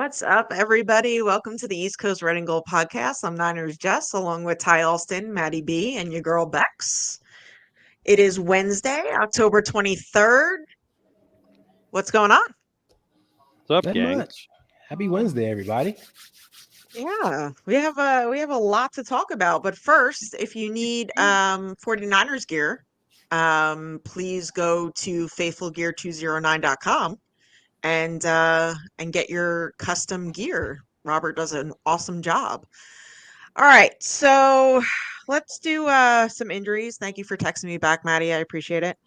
What's up, everybody? Welcome to the East Coast Red and Gold podcast. I'm Niners Jess, along with Ty Alston, Maddie B, and your girl Bex. It is Wednesday, October 23rd. What's going on? What's up, Not gang? much. Happy Wednesday, everybody. Yeah, we have a lot to talk about. But first, if you need 49ers gear, please go to faithfulgear209.com and get your custom gear. Robert does an awesome job. All right, so let's do some injuries. Thank you for texting me back, Maddie. I appreciate it.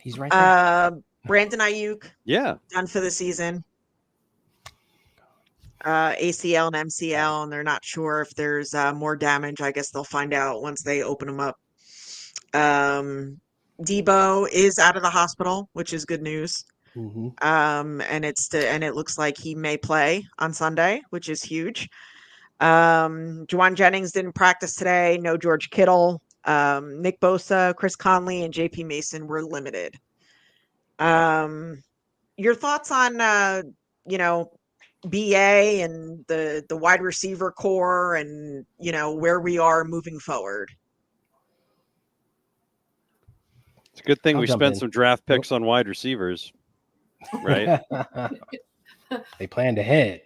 He's right there. Brandon Ayuk Yeah. done for the season. ACL and MCL, and they're not sure if there's more damage. I guess they'll find out once they open them up. Debo is out of the hospital, which is good news. Mm-hmm. And it looks like he may play on Sunday, which is huge. Juwan Jennings didn't practice today. No George Kittle. Nick Bosa, Chris Conley, and JP Mason were limited. Your thoughts on BA and the wide receiver core and where we are moving forward? It's a good thing I'll we jump spent in. some draft picks on wide receivers, right? They planned ahead.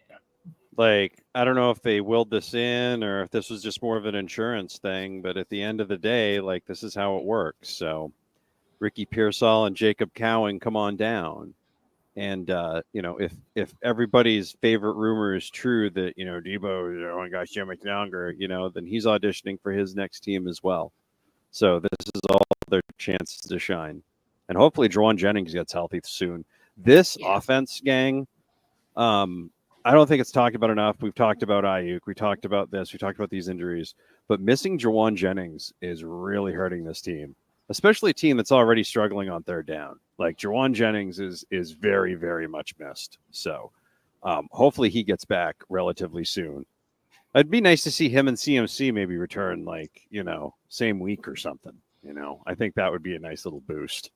Like, I don't know if they willed this in or if this was just more of an insurance thing, but at the end of the day, like, this is how it works. So Ricky Pearsall and Jacob Cowan, come on down. And, if everybody's favorite rumor is true that, Debo only got so much longer, then he's auditioning for his next team as well. So this is all their chances to shine. And hopefully Juwan Jennings gets healthy soon. This offense, gang, I don't think it's talked about enough. We've talked about Ayuk. We talked about this. We talked about these injuries. But missing Juwan Jennings is really hurting this team, especially a team that's already struggling on third down. Like, Juwan Jennings is very, very much missed. So hopefully he gets back relatively soon. It'd be nice to see him and CMC maybe return, same week or something. I think that would be a nice little boost.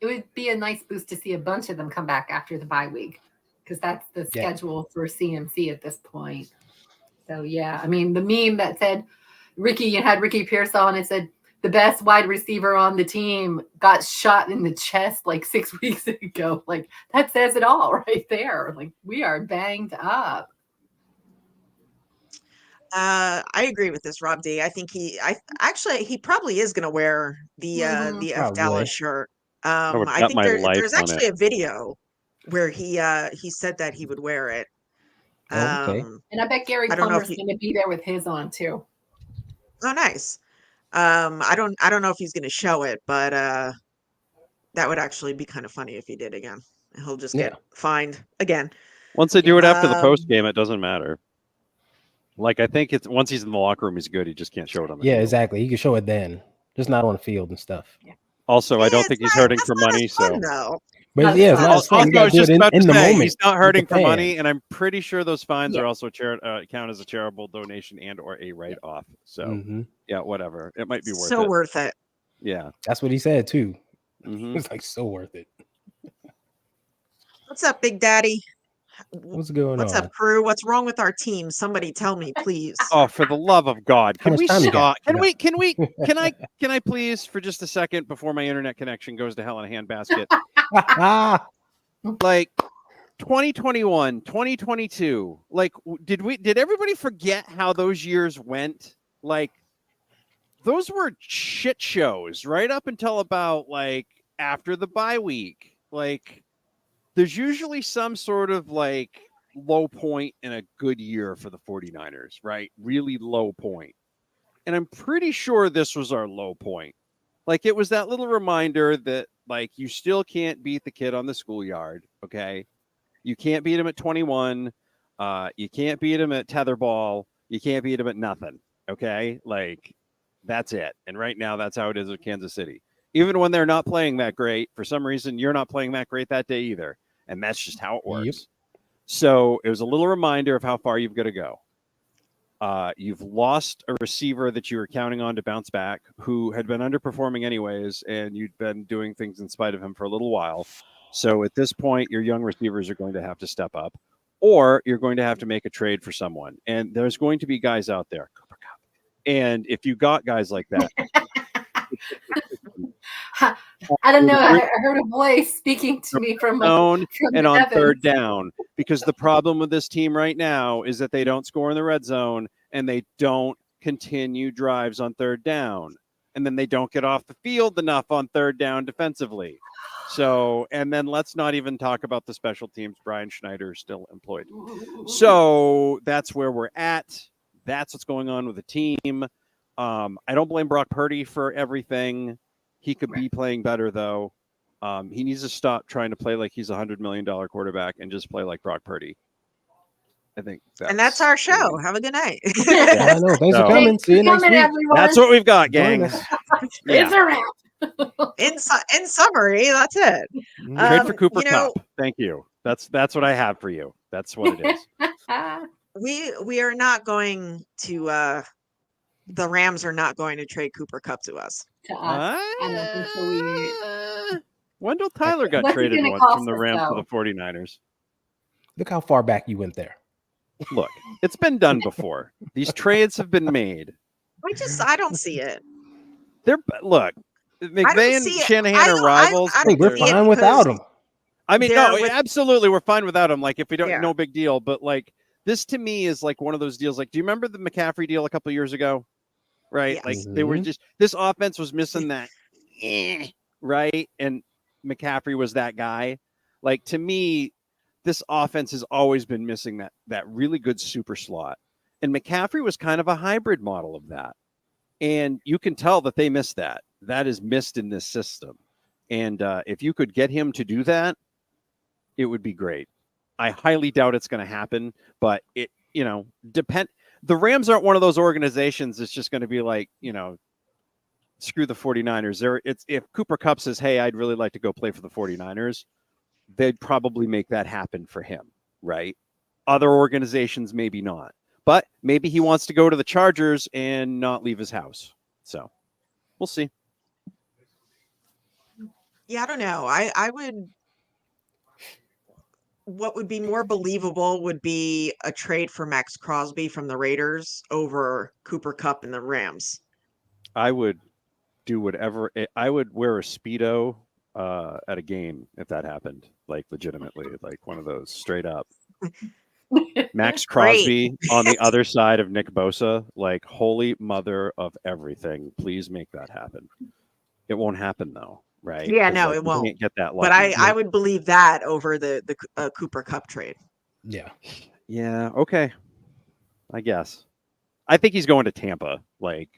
It would be a nice boost to see a bunch of them come back after the bye week, because that's the schedule for CMC at this point. So, yeah, I mean, the meme that said had Ricky Pearsall, and it said the best wide receiver on the team got shot in the chest like 6 weeks ago. Like, that says it all right there. Like, we are banged up. I agree with this, Rob D. I think he probably is going to wear the F Dallas shirt. I think there's actually a video where he said that he would wear it. Okay. And I bet Gary Plummer's going to be there with his on too. Oh, nice. I don't know if he's going to show it, but that would actually be kind of funny if he did again. He'll just get fined again. Once they do it after the post game, it doesn't matter. Like, I think it's once he's in the locker room, he's good. He just can't show it on the field. Exactly. He can show it then, just not on the field and stuff. Yeah. Also, I don't think he's hurting for money. Fun, but it's not as fun. I was just about to say, he's not hurting for fan. money, and I'm pretty sure those fines are also count as a charitable donation and or a write-off. So, yeah, whatever. It might be worth it. So worth it. Yeah. That's what he said, too. Mm-hmm. It's like so worth it. What's up, Big Daddy? What's going on? What's up, crew? What's wrong with our team? Somebody tell me, please. Oh, for the love of God. Can we stop? Can I please, for just a second before my internet connection goes to hell in a handbasket? Like 2021, 2022. Like, did everybody forget how those years went? Like, those were shit shows right up until about like after the bye week. Like, there's usually some sort of like low point in a good year for the 49ers, right? Really low point. And I'm pretty sure this was our low point. Like, it was that little reminder that, like, you still can't beat the kid on the schoolyard, okay? You can't beat him at 21. You can't beat him at tetherball. You can't beat him at nothing, okay? Like, that's it. And right now, that's how it is with Kansas City. Even when they're not playing that great, for some reason, you're not playing that great that day either. And that's just how it works. Yep. So it was a little reminder of how far you've got to go. You've lost a receiver that you were counting on to bounce back, who had been underperforming anyways, and you'd been doing things in spite of him for a little while. So at this point, your young receivers are going to have to step up, or you're going to have to make a trade for someone. And there's going to be guys out there, Cooper Kupp. And if you got guys like that, I don't know. I heard a voice speaking to me from zone and the on heavens. third down, because the problem with this team right now is that they don't score in the red zone and they don't continue drives on third down, and then they don't get off the field enough on third down defensively. So, and then let's not even talk about the special teams. Brian Schneider is still employed. So that's where we're at. That's what's going on with the team. I don't blame Brock Purdy for everything. He could be playing better, though. He needs to stop trying to play like he's a $100 million quarterback and just play like Brock Purdy. I think that's our show. Have a good night. Yeah, I know. Thanks for So- coming. See you next week. Everyone. That's what we've got, Join gang. us. It's a wrap. In summary, that's it. Trade for Cooper you know- Kupp. Thank you. That's what I have for you. That's what it is. We are not going to. The Rams are not going to trade Cooper Kupp to us. To us. I don't think so. Wendell Tyler got What's it traded gonna once cost from the us, Rams to though? the 49ers. Look how far back you went there. Look, it's been done before. These trades have been made. I don't see it. Look, McVay and see it. Shanahan I are don't- rivals. I Hey, don't we're see it fine without him. I mean, They're no, with- absolutely, we're fine without him. Like, if we don't, Yeah. no big deal. But like, this to me is like one of those deals. Like, do you remember the McCaffrey deal a couple of years ago? Right, Yes. like they were Mhm. just this offense was missing that, right, and McCaffrey was that guy. Like, to me, this offense has always been missing that really good super slot, and McCaffrey was kind of a hybrid model of that. And you can tell that they missed that. That is missed in this system. And if you could get him to do that, it would be great. I highly doubt it's going to happen, but it, depend. The Rams aren't one of those organizations that's just going to be like, screw the 49ers. If Cooper Kupp says, hey, I'd really like to go play for the 49ers, they'd probably make that happen for him, right? Other organizations, maybe not. But maybe he wants to go to the Chargers and not leave his house. So we'll see. Yeah, I don't know. I would. What would be more believable would be a trade for Max Crosby from the Raiders over Cooper Kupp and the Rams. I would do whatever. I would wear a Speedo at a game if that happened, like legitimately, like one of those straight up. Max Crosby on the other side of Nick Bosa, like holy mother of everything. Please make that happen. It won't happen though, right? Yeah, 'Cause, no, like, it you won't. can't get that But lucky. I would believe that over the Cooper Kupp trade. Yeah. Yeah, okay. I guess. I think he's going to Tampa, like,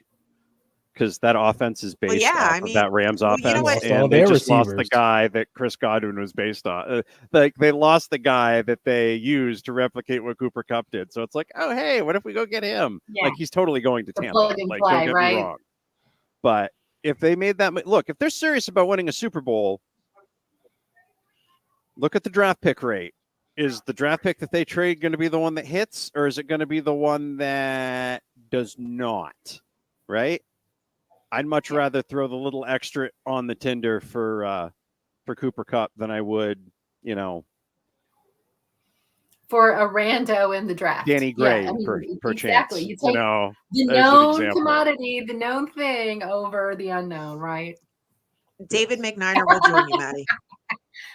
because that offense is based yeah, off I of mean, that Rams well, offense, you know what? Lost all and they their just lost the receivers. guy that Chris Godwin was based on. Like, they lost the guy that they used to replicate what Cooper Kupp did. So it's like, oh, hey, what if we go get him? Yeah. Like, he's totally going to The Tampa. plug and Like, play, don't get right? me wrong. But if they made that, look, if they're serious about winning a Super Bowl, look at the draft pick rate. Is the draft pick that they trade going to be the one that hits, or is it going to be the one that does not? Right? I'd much rather throw the little extra on the Tinder for Cooper Kupp than I would, For a rando in the draft. Danny Gray per exactly. chance. You take the the as an known example. commodity, the known thing over the unknown, right? David McNiner will join you, Maddie.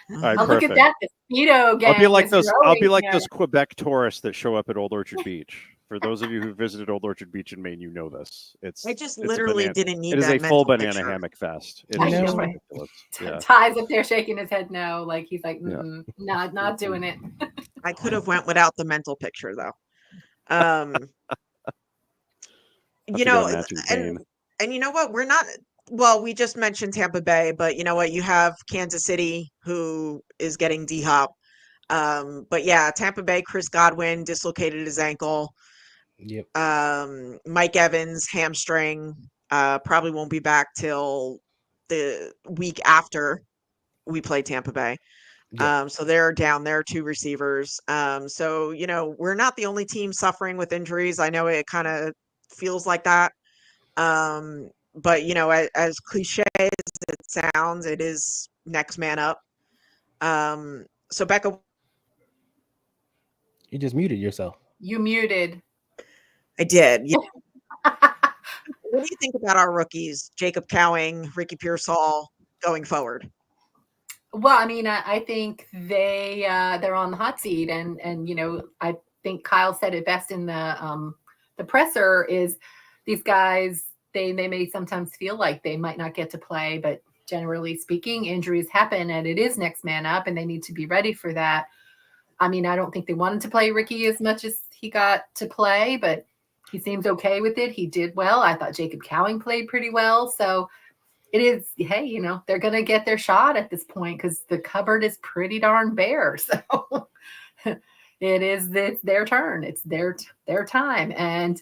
All right, Oh, look at perfect. that. The Speedo gang. I'll be like is those. I'll be growing like here. those Quebec tourists that show up at Old Orchard Beach. For those of you who visited Old Orchard Beach in Maine, you know this. I just it's a literally banana- didn't need It is that a full mental banana picture. hammock fest. It I is just know. ridiculous. Yeah. Ty's up there shaking his head no, like he's like, Yeah. not doing it. I could have went without the mental picture though. You forgot know, Matthew Kane. and you know what? We're not. Well, we just mentioned Tampa Bay, but you know what? You have Kansas City who is getting D-Hop. But yeah, Tampa Bay, Chris Godwin dislocated his ankle. Yep. Mike Evans hamstring. Probably won't be back till the week after we play Tampa Bay. Yeah. So they're down there, two receivers. So, we're not the only team suffering with injuries. I know it kind of feels like that. But, as cliche as it sounds, it is next man up. So Becca, You just muted yourself. You muted. I did. Yeah. What do you think about our rookies, Jacob Cowing, Ricky Pearsall, going forward? Well, I mean, I think they're on the hot seat, and I think Kyle said it best in the presser is these guys they may sometimes feel like they might not get to play, but generally speaking, injuries happen, and it is next man up, and they need to be ready for that. I mean, I don't think they wanted to play Ricky as much as he got to play, but he seems okay with it. He did well. I thought Jacob Cowing played pretty well, so. It is, hey, they're going to get their shot at this point because the cupboard is pretty darn bare. So it's their turn. It's their time. And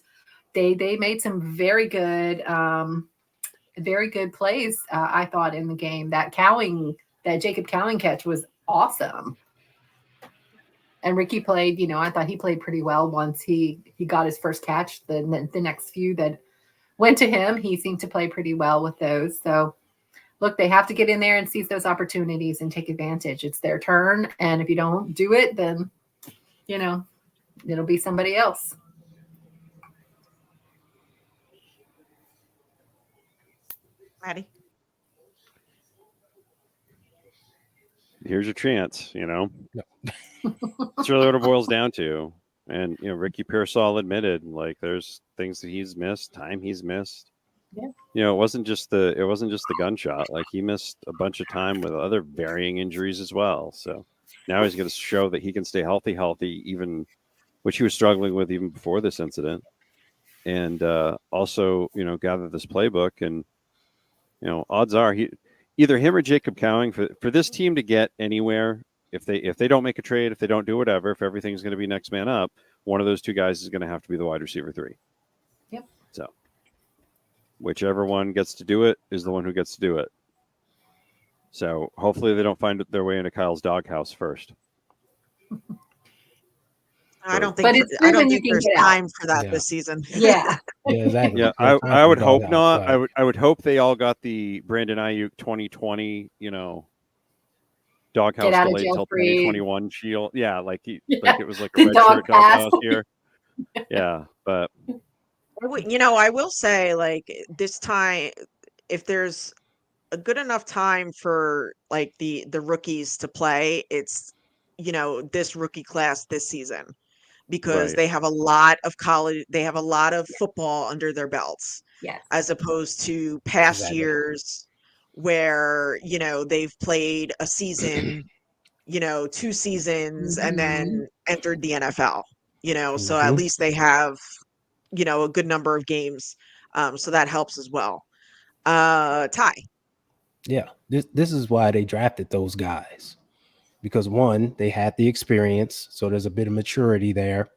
they made some very good plays, I thought, in the game. That Jacob Cowing catch was awesome. And Ricky played, I thought he played pretty well once he got his first catch. The next few that went to him, he seemed to play pretty well with those. So look, they have to get in there and seize those opportunities and take advantage. It's their turn. And if you don't do it, then, it'll be somebody else. Maddie? Here's your chance, That's really what it boils down to. And Ricky Pearsall admitted like there's things that he's missed, time he's missed. Yeah. It wasn't just the gunshot. Like he missed a bunch of time with other varying injuries as well. So now he's going to show that he can stay healthy, even which he was struggling with even before this incident. And also, gather this playbook. And odds are either him or Jacob Cowing for this team to get anywhere. If they don't make a trade, if they don't do whatever, if everything's going to be next man up, one of those two guys is going to have to be the wide receiver 3. Yep. So whichever one gets to do it is the one who gets to do it. So hopefully they don't find their way into Kyle's doghouse first. I don't think there's time for that this season. Yeah. Yeah, exactly. Yeah, I would hope not. I would hope they all got the Brandon Ayuk 2020, doghouse delayed until 2021 shield. Yeah, like it was like a red shirt doghouse here. Yeah, but I will say like this time, if there's a good enough time for like the rookies to play, it's this rookie class this season because they have a lot of college, they have a lot of football under their belts. Yes. As opposed to past years where they've played a season, 2 seasons, and then entered the NFL. So at least they have a good number of games, so that helps as well. Ty. Yeah, this is why they drafted those guys, because one, they had the experience, so there's a bit of maturity there,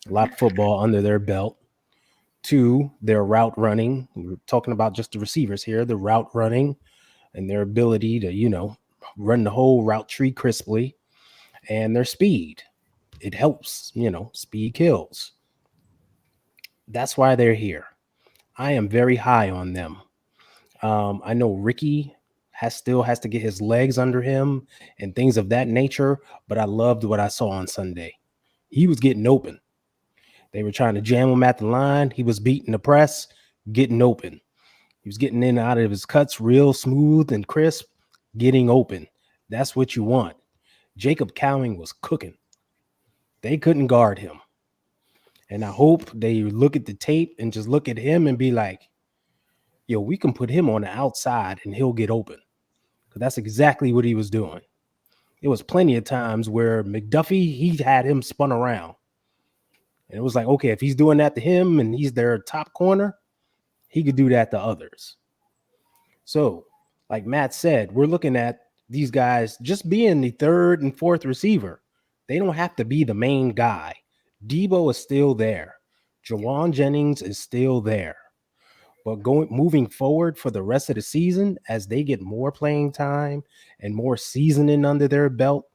a lot of football under their belt. 2, their route running. We're talking about just the receivers here, the route running and their ability to, run the whole route tree crisply, and their speed. It helps, speed kills. That's why they're here. I am very high on them. I know Ricky still has to get his legs under him and things of that nature, but I loved what I saw on Sunday. He was getting open. They were trying to jam him at the line. He was beating the press, getting open. He was getting in and out of his cuts real smooth and crisp, getting open. That's what you want. Jacob Cowing was cooking. They couldn't guard him. And I hope they look at the tape and just look at him and be like, yo, we can put him on the outside and he'll get open. Because that's exactly what he was doing. It was plenty of times where McDuffie, he had him spun around. And it was like, okay, if he's doing that to him and he's their top corner, he could do that to others. So, like Matt said, we're looking at these guys just being the 3rd and 4th receiver. They don't have to be the main guy. Debo is still there. Jawan Jennings is still there. But moving forward for the rest of the season, as they get more playing time and more seasoning under their belt,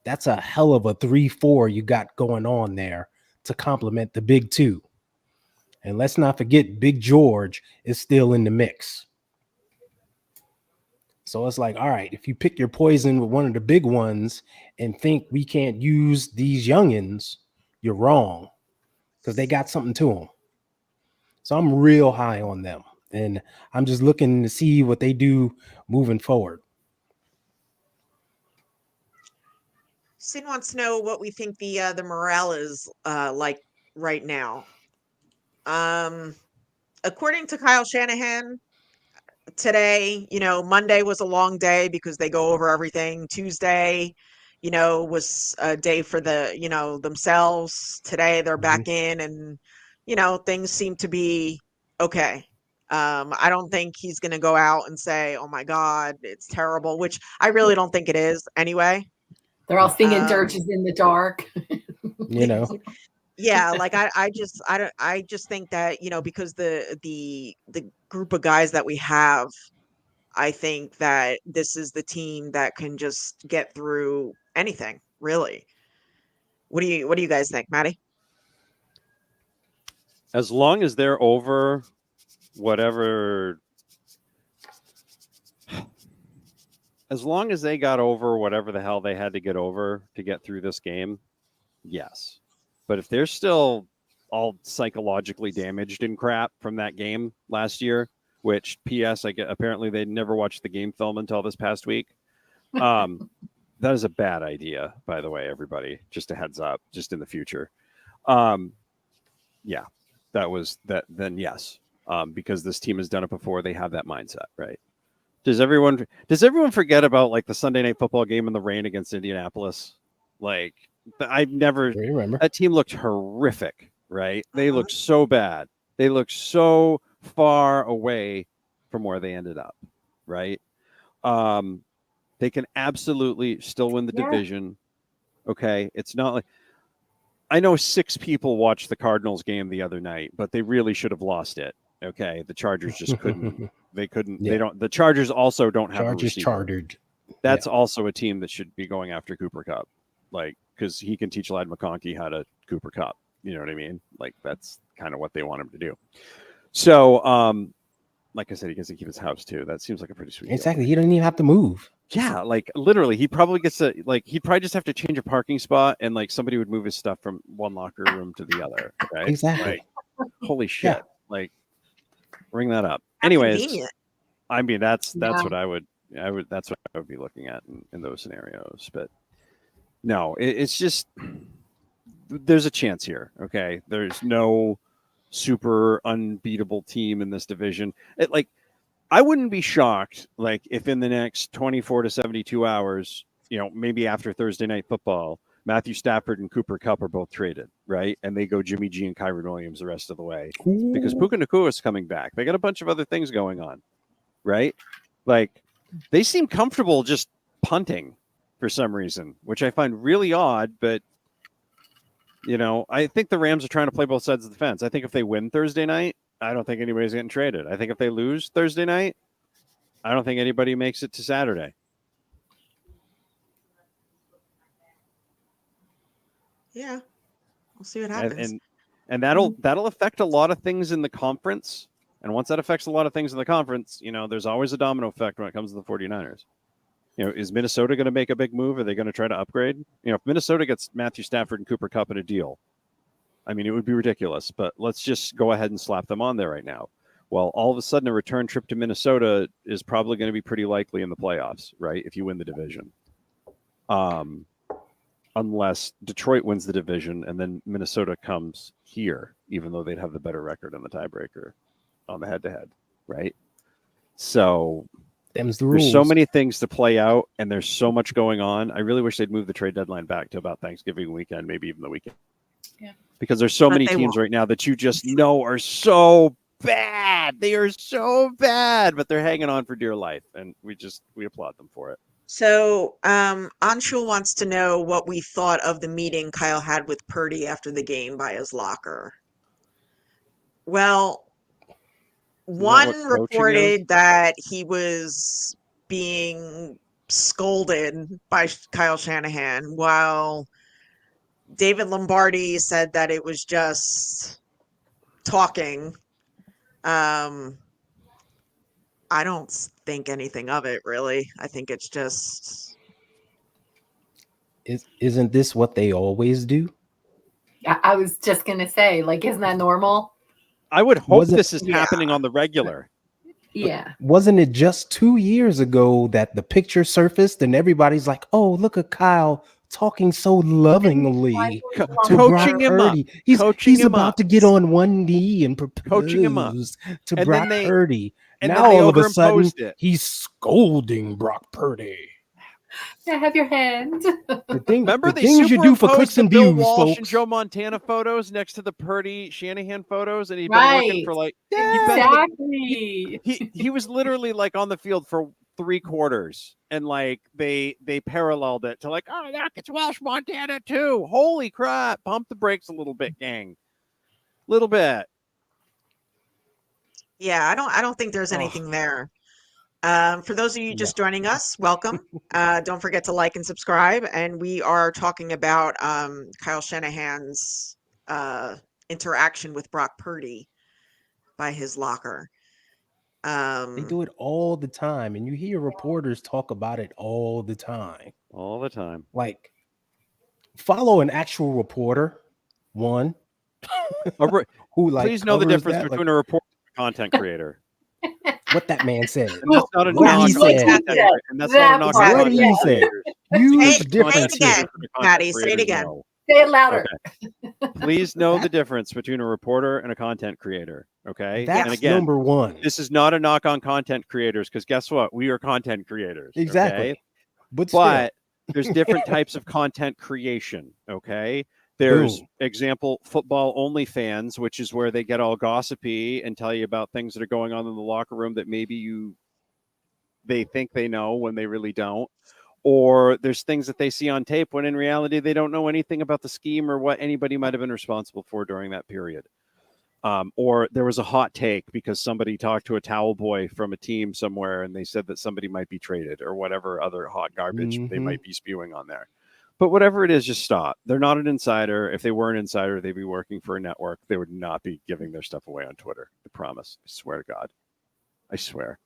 that's a hell of a 3-4 you got going on there to complement the big 2. And let's not forget, Big George is still in the mix. So it's like, all right, if you pick your poison with one of the big ones and think we can't use these youngins, you're wrong, because they got something to them. So I'm real high on them, and I'm just looking to see what they do moving forward. Sin wants to know what we think the morale is like right now. According to Kyle Shanahan, today, Monday was a long day because they go over everything. Tuesday, was a day for themselves. Today they're back in, and things seem to be okay. I don't think he's going to go out and say, "Oh my God, it's terrible," which I really don't think it is anyway. They're all singing dirges in the dark. Yeah, like I just think that, because the group of guys that we have, I think that this is the team that can just get through anything, really. What do you guys think, Maddie? As long as they're over whatever, as long as they got over whatever the hell they had to get over to get through this game, yes. But if they're still all psychologically damaged and crap from that game last year, which P.S. apparently they never watched the game film until this past week. That is a bad idea, by the way, everybody. Just a heads up, just in the future. Yeah, that was that. Then yes, because this team has done it before. They have that mindset, right? Does everyone forget about like the Sunday Night Football game in the rain against Indianapolis? Like I never remember. That team looked horrific, right? They looked so bad. They looked so far away from where they ended up, right? They can absolutely still win the division. Okay, it's not like I know 6 people watched the Cardinals game the other night, but they really should have lost it. Okay, the Chargers just couldn't. They couldn't. Yeah. They don't. The Chargers also don't have Chargers a receiver. chartered. That's also a team that should be going after Cooper Kupp, like because he can teach Ladd McConkey how to Cooper Kupp. You know what I mean? Like that's kind of what they want him to do. So, like I said, he gets to keep his house too. That seems like a pretty sweet. Exactly. He doesn't even have to move. Yeah, like literally, he probably gets to he'd probably just have to change a parking spot, and like somebody would move his stuff from one locker room to the other. Right? Exactly. Like, holy shit! Yeah. Like, bring that up. How Anyways, convenient. I mean that's what I would that's what I would be looking at in those scenarios. But no, it's just there's a chance here. Okay, there's no super unbeatable team in this division. I wouldn't be shocked, like, if in the next 24 to 72 hours, maybe after Thursday Night Football, Matthew Stafford and Cooper Kupp are both traded, right? And they go Jimmy G and Kyron Williams the rest of the way. Because Puka Nacua is coming back. They got a bunch of other things going on, right? Like, they seem comfortable just punting for some reason, which I find really odd, but, I think the Rams are trying to play both sides of the fence. I think if they win Thursday night, I don't think anybody's getting traded. I think if they lose Thursday night, I don't think anybody makes it to Saturday. Yeah, we'll see what happens. And that'll affect a lot of things in the conference. And once that affects a lot of things in the conference, there's always a domino effect when it comes to the 49ers. Is Minnesota going to make a big move? Are they going to try to upgrade? If Minnesota gets Matthew Stafford and Cooper Kupp in a deal, I mean, it would be ridiculous, but let's just go ahead and slap them on there right now. Well, all of a sudden, a return trip to Minnesota is probably going to be pretty likely in the playoffs, right? If you win the division. Unless Detroit wins the division and then Minnesota comes here, even though they'd have the better record in the tiebreaker on the head-to-head, right? So them's the rules. There's so many things to play out, and there's so much going on. I really wish they'd move the trade deadline back to about Thanksgiving weekend, maybe even the weekend. Yeah. Because there's so many teams right now that you just know are so bad. They are so bad, but they're hanging on for dear life, and we applaud them for it. So, Anshul wants to know what we thought of the meeting Kyle had with Purdy after the game by his locker. Well, one reported that he was being scolded by Kyle Shanahan, while David Lombardi said that it was just talking. I don't think anything of it, really. I think it's just Isn't this what they always do? I was just gonna say, like, isn't that normal? I would hope Wasn't- this is Yeah. happening on the regular. Yeah. Wasn't it just 2 years ago that the picture surfaced and everybody's like, "Oh, look at Kyle talking so lovingly to Coaching Brock him up. Purdy. He's Coaching him about up. to get on one knee and Coaching him up. propose to And then Brock they- Purdy. and Now then they all of a sudden overimposed it. he's scolding Brock Purdy. I have your hand. The Remember, the they things you do for superimposed clicks the and Bill views, Walsh and folks. Joe Montana photos next to the Purdy Shanahan photos, and he'd been working Right. for like Exactly. he was literally like on the field for 3 quarters, and like they paralleled it to like, oh, look, it's Welsh Montana too. Holy crap! Pump the brakes a little bit, gang. Little bit. yeah, I don't think there's Oh. anything there. For those of you just joining us, welcome. Don't forget to like and subscribe. And we are talking about Kyle Shanahan's interaction with Brock Purdy by his locker. They do it all the time, and you hear reporters talk about it all the time. All the time. Like, follow an actual reporter, one who like Please know the covers difference that, between like, a reporter and a content creator. what that man said. And that's not a What knock he on said. content creators. And that's not a knock on That What content he said. creators. Huge Say it difference again. here. Maddie, say it again. Say it louder. Please know the difference between a reporter and a content creator. Okay. That's and again, number one. this is not a knock on content creators, because guess what? We are content creators. Exactly. Okay? But still, But there's different types of content creation. Okay. There's Boom. example football only fans, which is where they get all gossipy and tell you about things that are going on in the locker room that maybe they think they know when they really don't. Or there's things that they see on tape when in reality they don't know anything about the scheme or what anybody might have been responsible for during that period. Or there was a hot take because somebody talked to a towel boy from a team somewhere and they said that somebody might be traded, or whatever other hot garbage they Mhm. might be spewing on there. But whatever it is, just stop. They're not an insider. If they were an insider, they'd be working for a network. They would not be giving their stuff away on Twitter. I promise. I swear to God. I swear.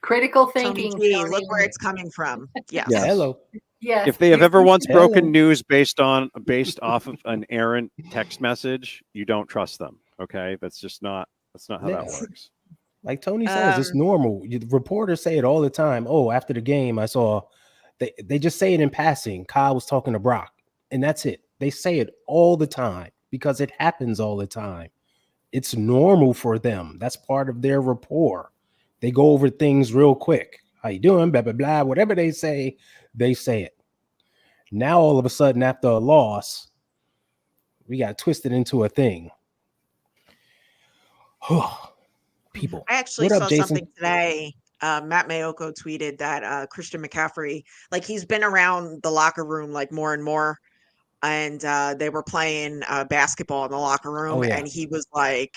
Critical Tony thinking. G, Tony. look where it's coming from. Yes. Yes. hello. Yes. If they have ever once Hello. broken news based off of an errant text message, you don't trust them. Okay, that's not how that Yeah. works. Like Tony says, it's normal. The reporters say it all the time. Oh, after the game, I saw they just say it in passing. Kyle was talking to Brock, and that's it. They say it all the time because it happens all the time. It's normal for them. That's part of their rapport. They go over things real quick. How you doing? Blah blah blah. Whatever they say it. Now all of a sudden, after a loss, we got twisted into a thing. People. I actually What up, saw Jason? something today. Matt Mayoko tweeted that Christian McCaffrey, like, he's been around the locker room like more and more, and they were playing basketball in the locker room, Oh, yeah. and he was like,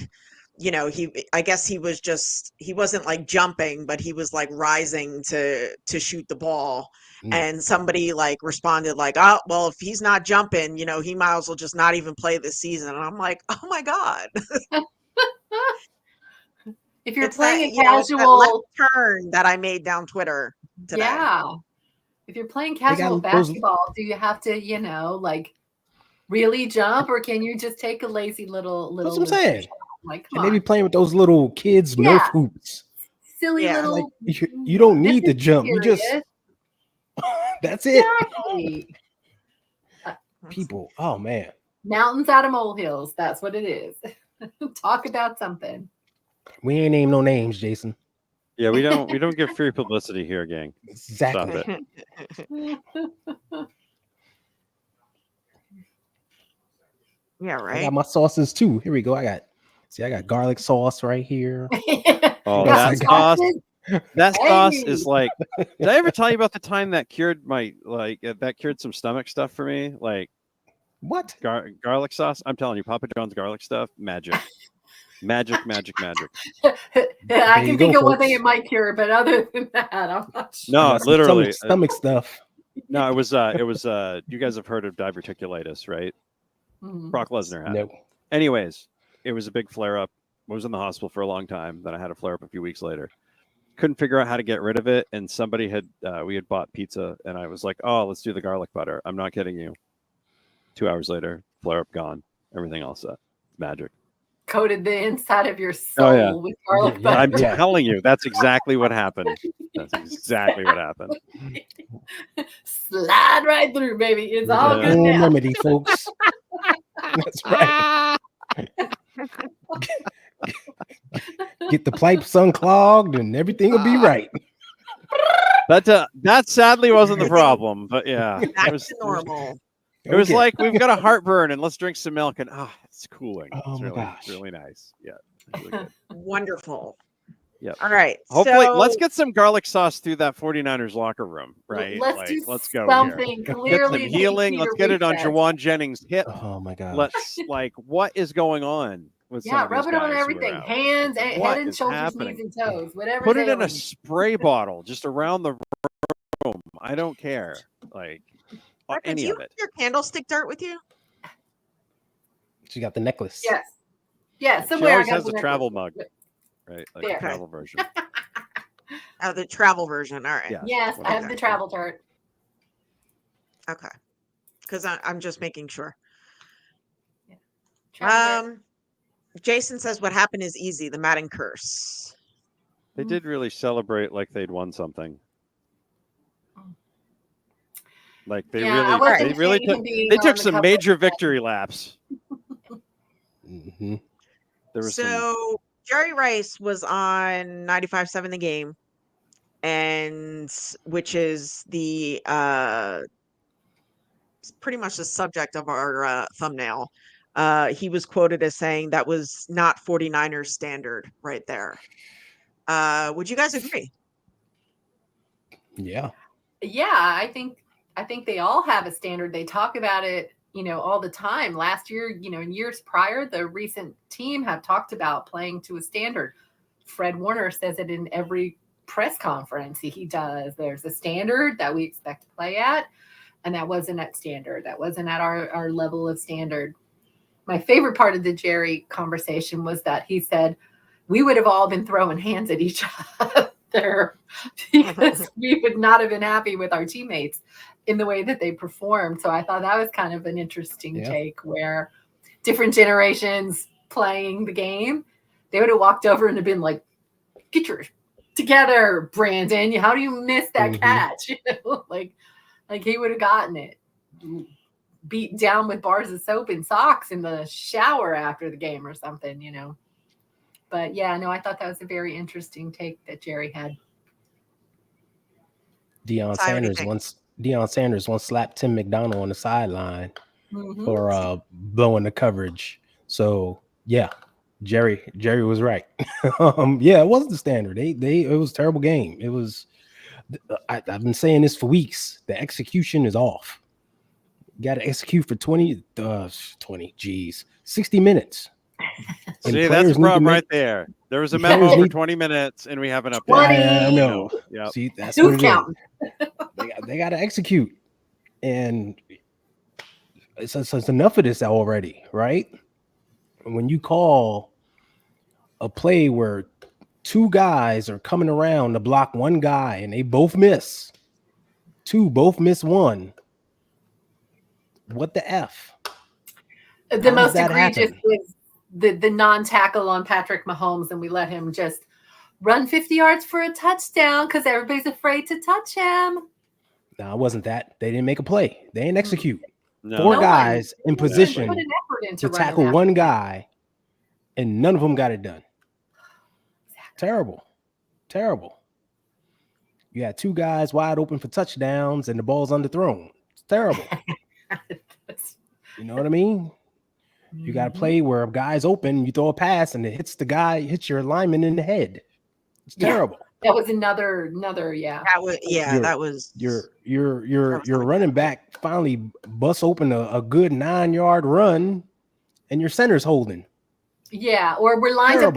you know, I guess he wasn't like jumping, but he was like rising to shoot the ball. Mm. And somebody like responded like, oh, well, if he's not jumping, you know, he might as well just not even play this season. And I'm like, oh my God. If you're It's playing that, a you know, it's that casual, left turn that I made down Twitter today. yeah. If you're playing got casual those- basketball, do you have to, you know, like really jump, or can you just take a lazy little? That's what I'm saying. shot? Like, And come they be on, playing with those little kids Yeah. Nerf hoops. silly Yeah, little. Like you don't need to This is jump. You just serious. that's it. Exactly. People. Oh man. Mountains out of molehills. That's what it is. Talk about something. We ain't name no names, Jason. Yeah, we don't give free publicity here, gang. Stop Exactly. it. Yeah, I right. got my sauces too. Here we go. I got garlic sauce right here. Oh, Yes, that I got sauce. That sauce Hey. is like. Did I ever tell you about the time that cured some stomach stuff for me? Like What? garlic sauce. I'm telling you, Papa John's garlic stuff, magic, magic, magic, magic. I There you can go, think of one thing folks. it might cure, but other than that, I'm not sure. No, I got some literally. stomach stuff. No, it was. You guys have heard of diverticulitis, right? Mhm. Brock Lesnar had. No. It. Anyways, it was a big flare up. was in the hospital for a long time. Then I had a flare up a few weeks later. Couldn't figure out how to get rid of it. And somebody had, we had bought pizza and I was like, oh, let's do the garlic butter. I'm not kidding you. 2 hours later, flare up gone. Everything else set. Magic. Coated the inside of your soul with garlic butter. I'm telling you, that's exactly what happened. That's exactly what happened. Slide right through, baby. It's all good now. Remedy, folks. That's right. Get the pipes unclogged and everything will be right. That sadly wasn't the problem, but yeah, Back to normal. It was like, we've got a heartburn and let's drink some milk, and it's cooling. Oh it's my really, gosh. really nice. Yeah, really good. Wonderful. Yeah. All right. Hopefully, so, let's get some garlic sauce through that 49ers locker room, right? Let's go something. here. Clearly, Get some healing. Let's get it on reset. Jawan Jennings' hip. Oh my gosh. Let's what is going on with some of Rub these it on guys who are everything. out? Hands, What head and is shoulders, happening? knees and toes. Whatever. Put it in a spray bottle just around the room. I don't care. Like Rebecca, do any you of have it. your candlestick dart with you? She got the necklace. Yes. Yeah. She Somewhere. always I got has the a travel necklace. mug, right? Like There. a travel version. Oh, the travel version. All right. Yeah. Yes, I have the travel chart. Okay. Because I'm just making sure. Travel chart. Jason says what happened is easy. The Madden curse. They did really celebrate like they'd won something. Like they really they took some major victory laps. Mm-hmm. There was So Jerry Rice was on 95.7 The Game, and which is the pretty much the subject of our thumbnail. He was quoted as saying that was not 49ers standard right there. Would you guys agree? Yeah. Yeah, I think they all have a standard. They talk about it, all the time. Last year, in years prior, the recent team have talked about playing to a standard. Fred Warner says it in every press conference he does. There's a standard that we expect to play at, and that wasn't at standard. That wasn't at our level of standard. My favorite part of the Jerry conversation was that he said we would have all been throwing hands at each other because we would not have been happy with our teammates in the way that they performed. So I thought that was kind of an interesting take, where different generations playing the game, they would have walked over and have been like, get your together, Brandon. How do you miss that catch? Like he would have gotten it. Beat down with bars of soap and socks in the shower after the game or something, But yeah, no, I thought that was a very interesting take that Jerry had. Deion Sanders once slapped Tim McDonald on the sideline for blowing the coverage. So yeah, Jerry was right. Yeah, it wasn't the standard. It was a terrible game. It was. I've been saying this for weeks. The execution is off. You got to execute for 60 minutes. See, that's the problem right there. There was a memo for 20 minutes, and we haven't updated. I know. Yep. See, that's what it is. They got to execute, and it's enough of this already, right? When you call a play where two guys are coming around to block one guy, and they both miss, both miss one. What the F? The most egregious was the non-tackle on Patrick Mahomes, and we let him just run 50 yards for a touchdown because everybody's afraid to touch him. No, it wasn't that. They didn't make a play. They didn't execute. No. Four guys in position put an effort into to tackle one guy, and none of them got it done. Terrible. You had two guys wide open for touchdowns, and the ball's underthrown. It's terrible. You know what I mean? You got to play where a guy's open, you throw a pass, and it hits your lineman in the head. It's terrible. That was another, yeah. That was your running back finally busts open a good 9-yard run, and your center's holding. Yeah, or we're lined up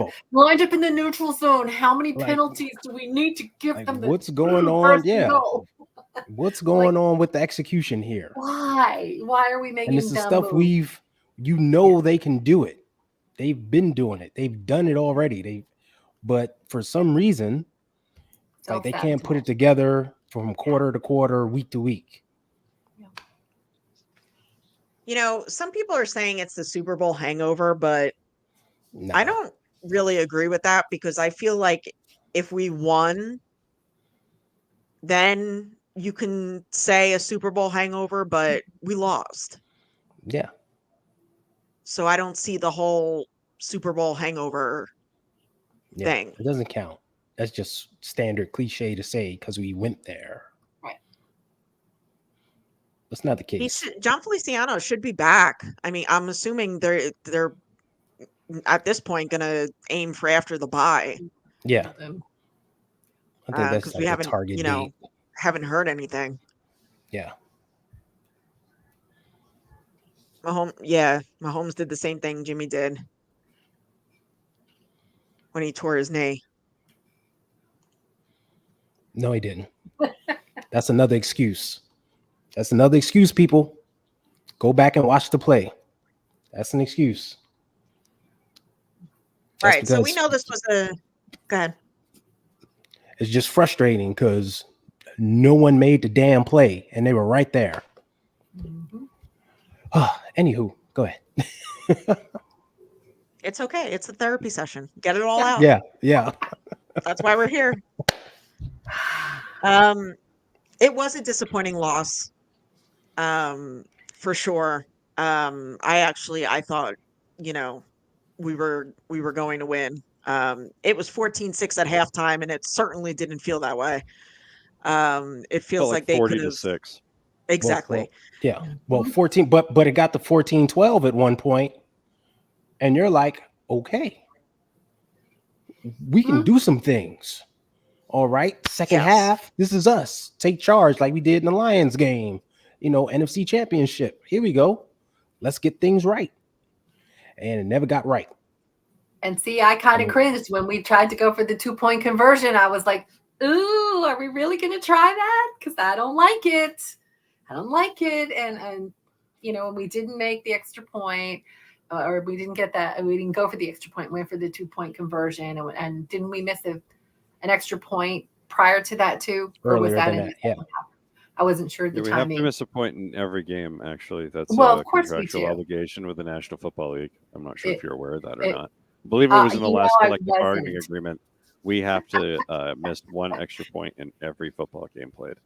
in the neutral zone. How many penalties do we need to give them? What's going on? Yeah. What's going on with the execution here? Why are we making? And this is stuff they can do it. They've been doing it. They've done it already. But for some reason, like they can't put it together from quarter to quarter, week to week. You know, some people are saying it's the Super Bowl hangover, but No. I don't really agree with that because I feel like if we won, then you can say a Super Bowl hangover, but we lost. Yeah. So I don't see the whole Super Bowl hangover thing. It doesn't count. That's just standard cliche to say because we went there. Right. That's not the case. John Feliciano should be back. I mean, I'm assuming they're at this point going to aim for after the bye. Yeah. I think that's because we haven't, target date. Haven't heard anything. Yeah. Mahomes did the same thing Jimmy did when he tore his knee. No, he didn't. That's another excuse. That's another excuse, people. Go back and watch the play. That's an excuse. All right, so we know this was go ahead. It's just frustrating because no one made the damn play and they were right there. Mm-hmm. Anywho, go ahead. It's okay. It's a therapy session. Get it all out. Yeah. That's why we're here. It was a disappointing loss, for sure. I thought, we were going to win. It was 14-6 at halftime, and it certainly didn't feel that way. It feels like they could have 40-6. Exactly. Well, 14, but it got to 14-12 at one point, and you're like, okay, we can do some things. All right, second half, this is us. Take charge like we did in the Lions game, NFC Championship. Here we go. Let's get things right. And it never got right. And see, I kind of cringed when we tried to go for the 2-point conversion. I was like, ooh, are we really going to try that? Because I don't like it. And we didn't make the extra point, or we didn't get that. We didn't go for the extra point, went for the 2-point conversion. And didn't we miss an extra point prior to that too? Earlier or was that than in that, the I wasn't sure the we timing. have to miss a point in every game, actually. That's of course contractual we do. obligation with the National Football League. I'm not sure if you're aware of that or not. I believe it was in the last collective bargaining agreement. We have to miss one extra point in every football game played.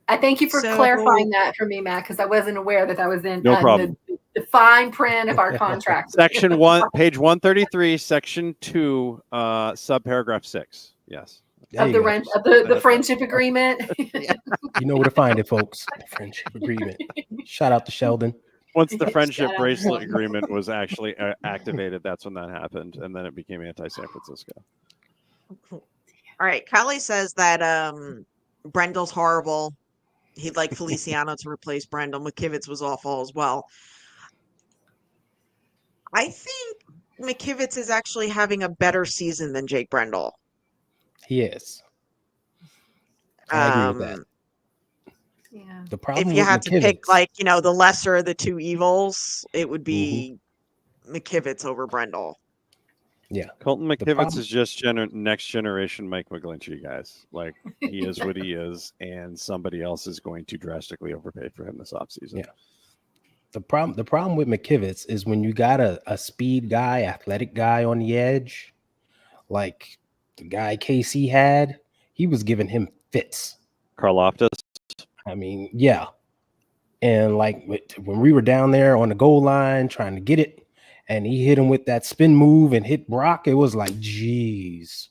I thank you for clarifying that for me, Matt, because I wasn't aware that was in no problem. The fine print of our contract. Section 1, page 133, section 2, subparagraph 6. Yes. Of the friendship agreement. You know where to find it, folks. The friendship agreement. Shout out to Sheldon. Once the friendship bracelet agreement was actually activated, that's when that happened, and then it became anti-San Francisco. All right, Callie says that Brendel's horrible. He'd like Feliciano to replace Brendel. McKivitz was awful as well. I think McKivitz is actually having a better season than Jake Brendel. He is. I agree with that. Yeah. The problem if you had McKivitz, to pick, the lesser of the two evils, it would be McKivitz over Brendel. Yeah. Colton McKivitz is just next generation Mike McGlinchey, guys. Like, he is what he is, and somebody else is going to drastically overpay for him this offseason. Yeah. The problem with McKivitz is when you got a speed guy, athletic guy on the edge, like the guy KC had, he was giving him fits. Karlaftis. I mean, yeah. And when we were down there on the goal line trying to get it, and he hit him with that spin move and hit Brock, it was like, geez.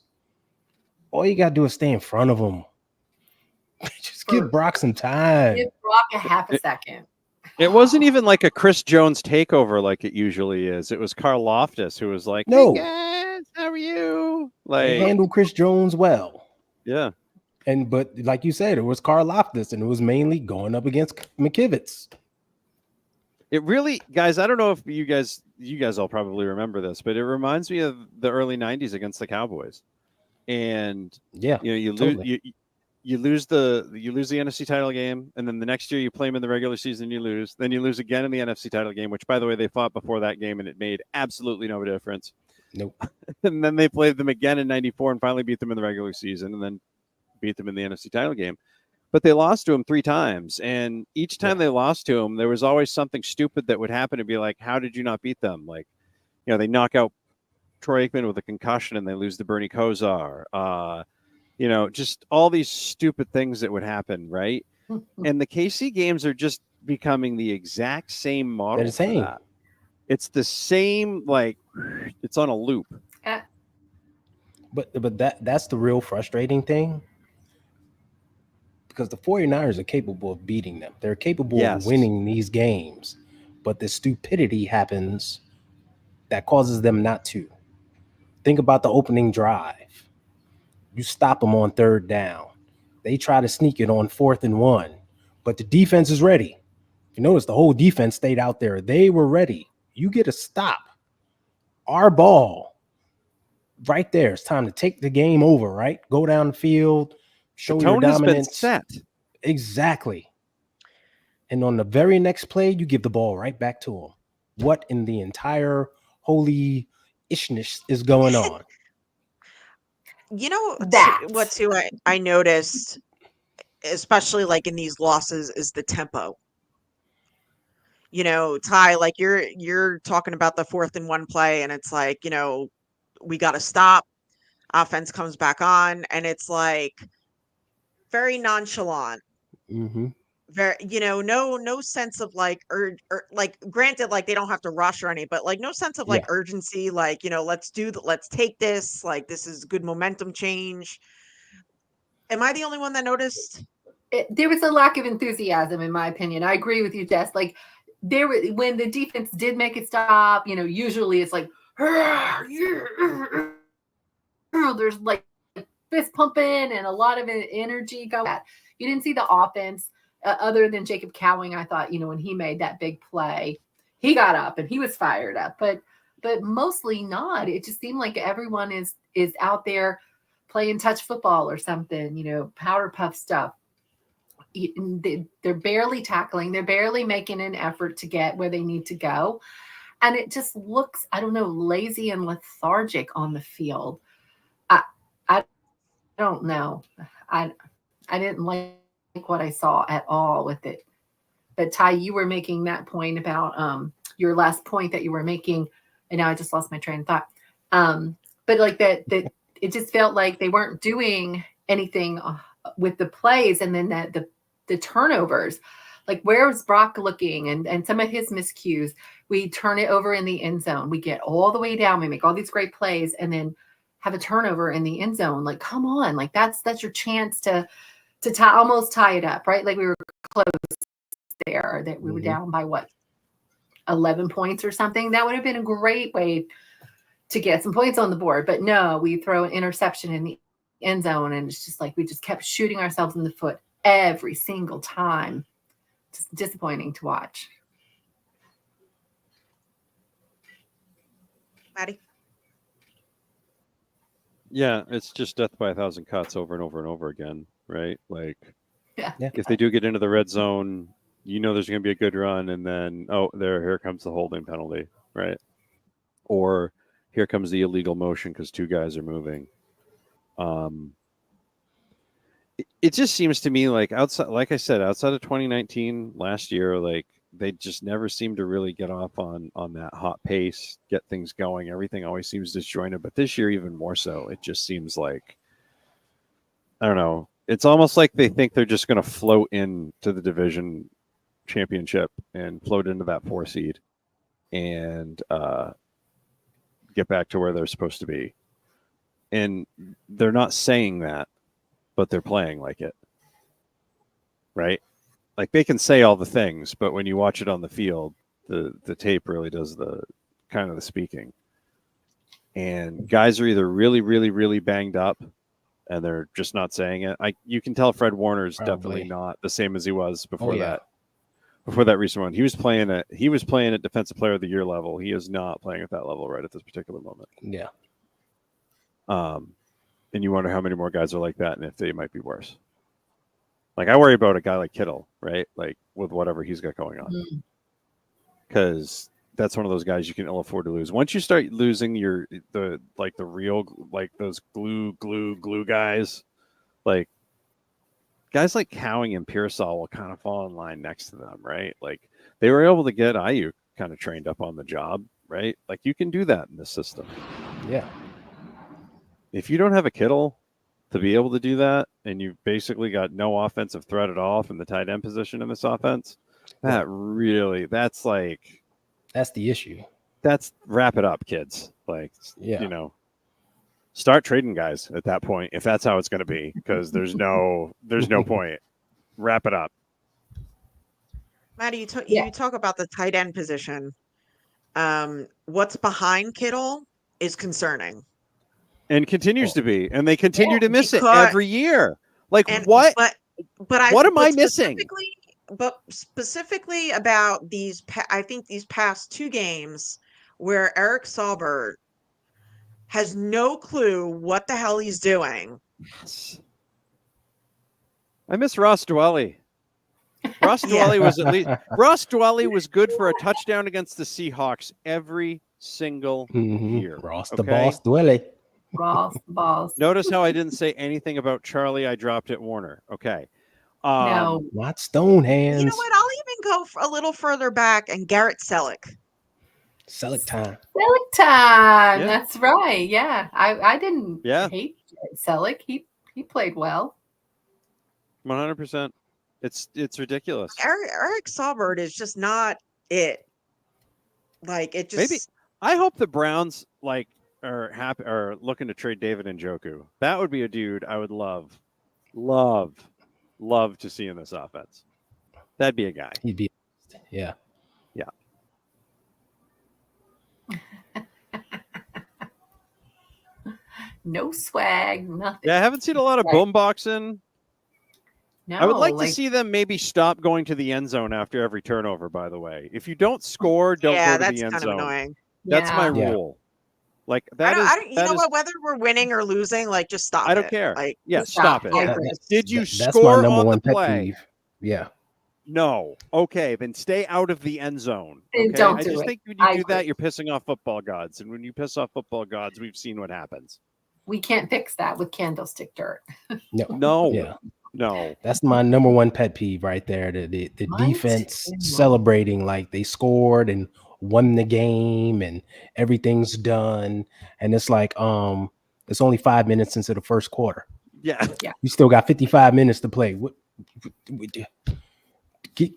All you got to do is stay in front of him. Just give Brock some time. Give Brock a half a second. It wasn't even like a Chris Jones takeover like it usually is. It was Karlaftis who was like, no. Hey guys, how are you? They handled Chris Jones well. Yeah. But like you said, it was Karlaftis, and it was mainly going up against McKivitz. It really, guys, I don't know if you guys all probably remember this, but it reminds me of the early 90s against the Cowboys. And yeah, you you lose the NFC title game, and then the next year you play them in the regular season, you lose. Then you lose again in the NFC title game, which, by the way, they fought before that game, and it made absolutely no difference. Nope. And then they played them again in '94 and finally beat them in the regular season, and then beat them in the NFC title game. But they lost to them 3 times, and each time they lost to them, there was always something stupid that would happen to be like, how did you not beat them? Like, they knock out Troy Aikman with a concussion, and they lose to Bernie Kosar. Just all these stupid things that would happen, right? And the KC games are just becoming the exact same model. They're the same. For that. It's the same, like, it's on a loop. But that's the real frustrating thing. Because the 49ers are capable of beating them. They're capable of winning these games. But the stupidity happens that causes them not to. Think about the opening drive. You stop them on 3rd down. They try to sneak it on 4th and 1. But the defense is ready. You notice the whole defense stayed out there. They were ready. You get a stop. Our ball. Right there. It's time to take the game over, right? Go down the field. Show your dominance. Has been set. Exactly. And on the very next play, you give the ball right back to them. What in the entire holy ishness is going on? You know That. what too I noticed, especially like in these losses, is the tempo. Ty, like you're talking about the 4th and 1 play, and it's like, we got to stop. Offense comes back on, and it's like very nonchalant. Mm-hmm. Very, no sense of like, or like, granted, like they don't have to rush or any, but like no sense of like urgency. Like, let's take this. Like, this is good momentum change. Am I the only one that noticed? There was a lack of enthusiasm, in my opinion. I agree with you, Jess. Like, when the defense did make it stop, usually it's like, there's like fist pumping and a lot of energy go at. You didn't see the offense other than Jacob Cowing. I thought, when he made that big play, he got up and he was fired up, but mostly not. It just seemed like everyone is out there playing touch football or something, powder puff stuff. They're barely tackling. They're barely making an effort to get where they need to go. And it just looks, I don't know, lazy and lethargic on the field. I don't know. I didn't like what I saw at all with it. But Ty, you were making that point about your last point that you were making, and now I just lost my train of thought. But like that it just felt like they weren't doing anything with the plays, and then the turnovers. Like, where was Brock looking, and some of his miscues? We turn it over in the end zone. We get all the way down. We make all these great plays, and then have a turnover in the end zone. Like, come on, like that's your chance to almost tie it up, right? Like, we were close there, that we were down by 11 points or something. That would have been a great way to get some points on the board. But no, we throw an interception in the end zone, and it's just like we just kept shooting ourselves in the foot every single time. Just disappointing to watch. Maddie? Yeah, it's just death by 1,000 cuts over and over and over again, right? Like, Yeah. if they do get into the red zone, there's going to be a good run, and then, here comes the holding penalty, right? Or here comes the illegal motion because 2 guys are moving. It just seems to me like outside of 2019 last year, like they just never seem to really get off on that hot pace, get things going. Everything always seems disjointed, but this year even more so. It just seems like, I don't know. It's almost like they think they're just going to float into the division championship and float into that 4 seed and get back to where they're supposed to be. And they're not saying that, but they're playing like it, right? Like, they can say all the things, but when you watch it on the field, the tape really does the kind of the speaking. And guys are either really, really, really banged up, and they're just not saying it. You can tell Fred Warner's definitely not the same as he was before that. Before that recent one, he was playing at Defensive Player of the Year level. He is not playing at that level right at this particular moment. Yeah. And you wonder how many more guys are like that, and if they might be worse. Like I worry about a guy like Kittle, right? Like with whatever he's got going on, Mm. because that's one of those guys you can ill afford to lose. Once you start losing the real, like those glue guys, like guys like Cowing and Pearsall will kind of fall in line next to them, right? Like they were able to get Ayuk kind of trained up on the job, right? Like you can do that in this system. Yeah. If you don't have a Kittle to be able to do that, and you've basically got no offensive threat at all from the tight end position in this offense, that's That's the issue. that's wrap it up, kids. Like, Yeah. Start trading guys at that point if that's how it's going to be, because there's no point. Wrap it up. Maddie, Yeah. you talk about the tight end position. What's behind Kittle is concerning. And continues to be, and they continue to miss it because- every year. Like And what? But What am I missing? But specifically about these, I think these past 2 games where Eric Saubert has no clue what the hell he's doing. I miss Ross Dwelly. Ross Dwelly was at least Ross Dwelly was good for a touchdown against the Seahawks every single year. Ross the okay? boss, Dwelly. Ross the boss. Notice how I didn't say anything about Charlie. I dropped it, Warner. Okay. No. Not Stone Hands. You know what? I'll even go a little further back and Garrett Selleck. Selleck time. Selleck time. Yeah. That's right. Yeah. I didn't Yeah. hate Selleck. He played well. 100%. It's ridiculous. Eric Saubert is just not it. Like it just Maybe I hope the Browns are looking to trade David Njoku. That would be a dude I would love to see in this offense. That'd be a guy. He'd be, yeah. No swag, nothing. Yeah, I haven't seen a lot of Right. boomboxing. No, I would like to see them maybe stop going to the end zone after every turnover, by the way. If you don't score, don't yeah, go to that's the end kind of zone. annoying. That's my Yeah. rule. Like I that don't, is I don't, you that know is- what? Whether we're winning or losing, like just stop. I don't it. care. Like Yeah, Just stop stop. it. I agree. Did you That's my score number on one the pet play? peeve. Yeah. No. Okay, then stay out of the end zone. Then Okay? don't I do just it. think when you I do agree. that, you're pissing off football gods. And when you piss off football gods, we've seen what happens. we can't fix that with candlestick dirt. No. No. Yeah. No. That's my number one pet peeve right there. The Mine defense too. celebrating like they scored and won the game and everything's done. And it's like, it's only 5 minutes into the first quarter. Yeah. You still got 55 minutes to play.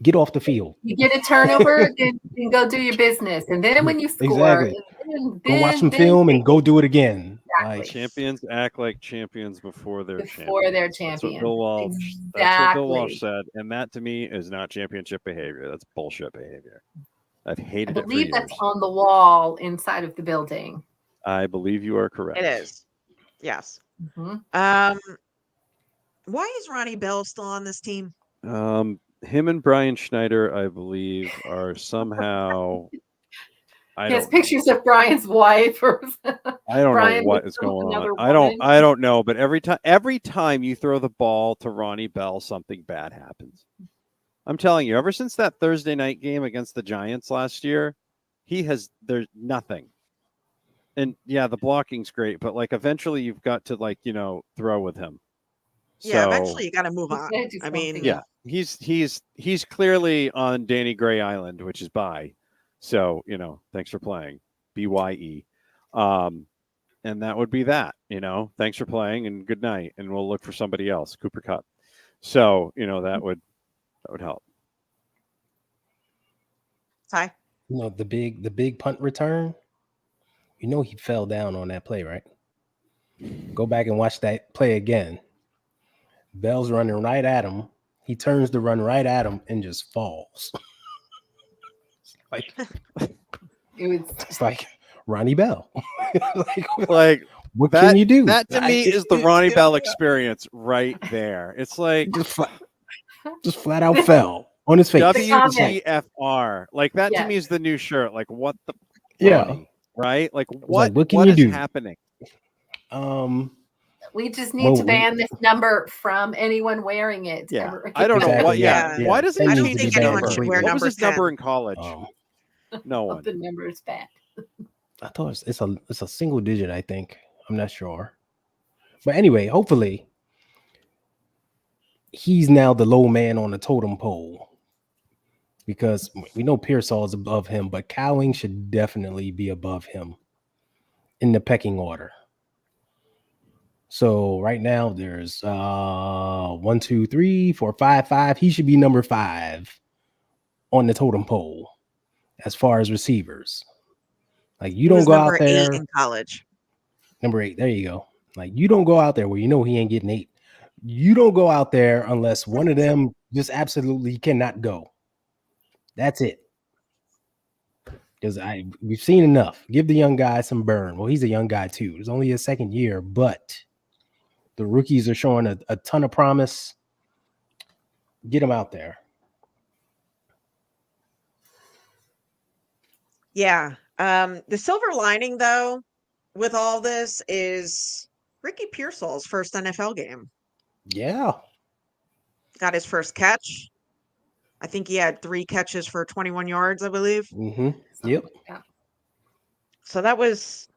Get off the field. You get a turnover, then go do your business. And then when you score, Exactly. Go watch some film and go do it again. Exactly. Like, Champions act like champions before they're Before champions. they're That's what champions. Bill Walsh. That's what Bill Walsh Exactly. said, and that to me is not championship behavior. That's bullshit behavior. I've I hated it for believe years. that's on the wall inside of the building. I believe you are correct. it is. Yes. Mhm. Why is Ronnie Bell still on this team? Him and Brian Schneider, I believe, are somehow. I He has don't know. pictures of Brian's wife. Or I don't Brian know what with is going another on. woman. I don't know. But every time you throw the ball to Ronnie Bell, something bad happens. I'm telling you, ever since that Thursday night game against the Giants last year, there's nothing. And yeah, the blocking's great, but like eventually you've got to throw with him. Yeah, So, eventually you got to move He's on. gotta do I mean, something. yeah, he's clearly on Danny Gray Island, which is bye. So, thanks for playing. BYE. And that would be that, thanks for playing and good night. And we'll look for somebody else, Cooper Kupp. So, that would help. Ty. the big punt return. He fell down on that play, right? Go back and watch that play again. Bell's running right at him. He turns to run right at him and just falls. It's like Ronnie Bell. Like what that, can you do? That to me is the Ronnie Bell experience right there. It's like just flat out fell on his face. WTFR. Like that to Yes. me is the new shirt. Like what the Yeah. Ronnie, right? Like like, what can what you is do? happening? We just need Well, to ban this number from anyone wearing it. Yeah, ever I don't know Exactly, what. yeah, Yeah, why doesn't That I he don't needs change to be think his banned anyone should number? wear What was number his number 10. in college? No Oh, one. the number is bad. I thought it's a single digit. I think I'm not sure, but anyway, hopefully he's now the low man on the totem pole because we know Pearsall is above him, but Cowing should definitely be above him in the pecking order. So right now there's 1, 2, 3, 4, 5, 5. He should be number 5 on the totem pole as far as receivers. Like you He don't was go out number 8 there. in college. Number 8. There you go. Like you don't go out there where you know he ain't getting 8. You don't go out there unless one of them just absolutely cannot go. That's it. Because we've seen enough. Give the young guy some burn. Well, he's a young guy too. It's only his second year, but the rookies are showing a ton of promise. Get him out there. Yeah. The silver lining, though, with all this is Ricky Pearsall's first NFL game. Yeah. Got his first catch. I think he had 3 catches for 21 yards, I believe. Mm-hmm. Yep. Yeah. So that was,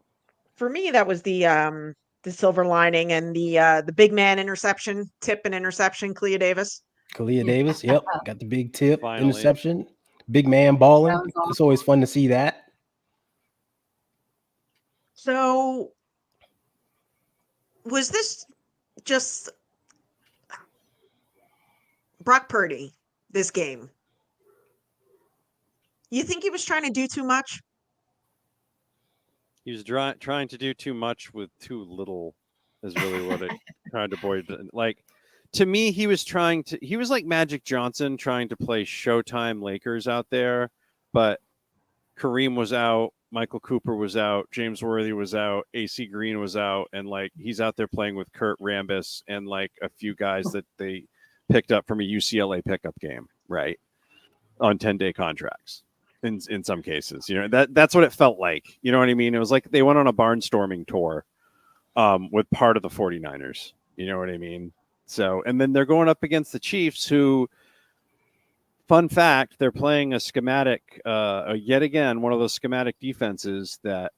for me, that was the silver lining, and the big man interception, tip and interception, Clea Davis. Kalia Davis. Yep. Got the big tip. Finally. Interception. Big man balling. That was awesome. It's always fun to see that. So was this just Brock Purdy, this game? You think he was trying to do too much? He was trying to do too much with too little, is really what it kind of boiled. Like, to me, he was like Magic Johnson trying to play Showtime Lakers out there, but Kareem was out, Michael Cooper was out, James Worthy was out, AC Green was out, and like he's out there playing with Kurt Rambis and like a few guys that they picked up from a UCLA pickup game, right? On 10-day contracts. In some cases, you know, that's what it felt like. You know what I mean? It was like they went on a barnstorming tour with part of the 49ers. You know what I mean? So, and then they're going up against the Chiefs, who, fun fact, they're playing a schematic, yet again, one of those schematic defenses that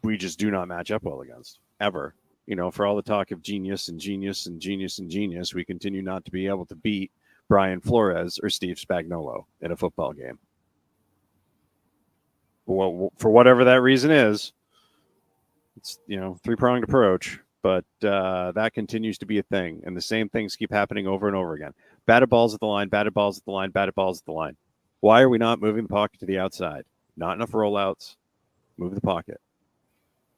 we just do not match up well against, ever. You know, for all the talk of genius and genius and genius and genius, we continue not to be able to beat Brian Flores or Steve Spagnuolo in a football game. Well, for whatever that reason is, it's, you know, 3-pronged approach, but that continues to be a thing. And the same things keep happening over and over again. Batted balls at the line, batted balls at the line, batted balls at the line. Why are we not moving the pocket to the outside? Not enough rollouts. Move the pocket.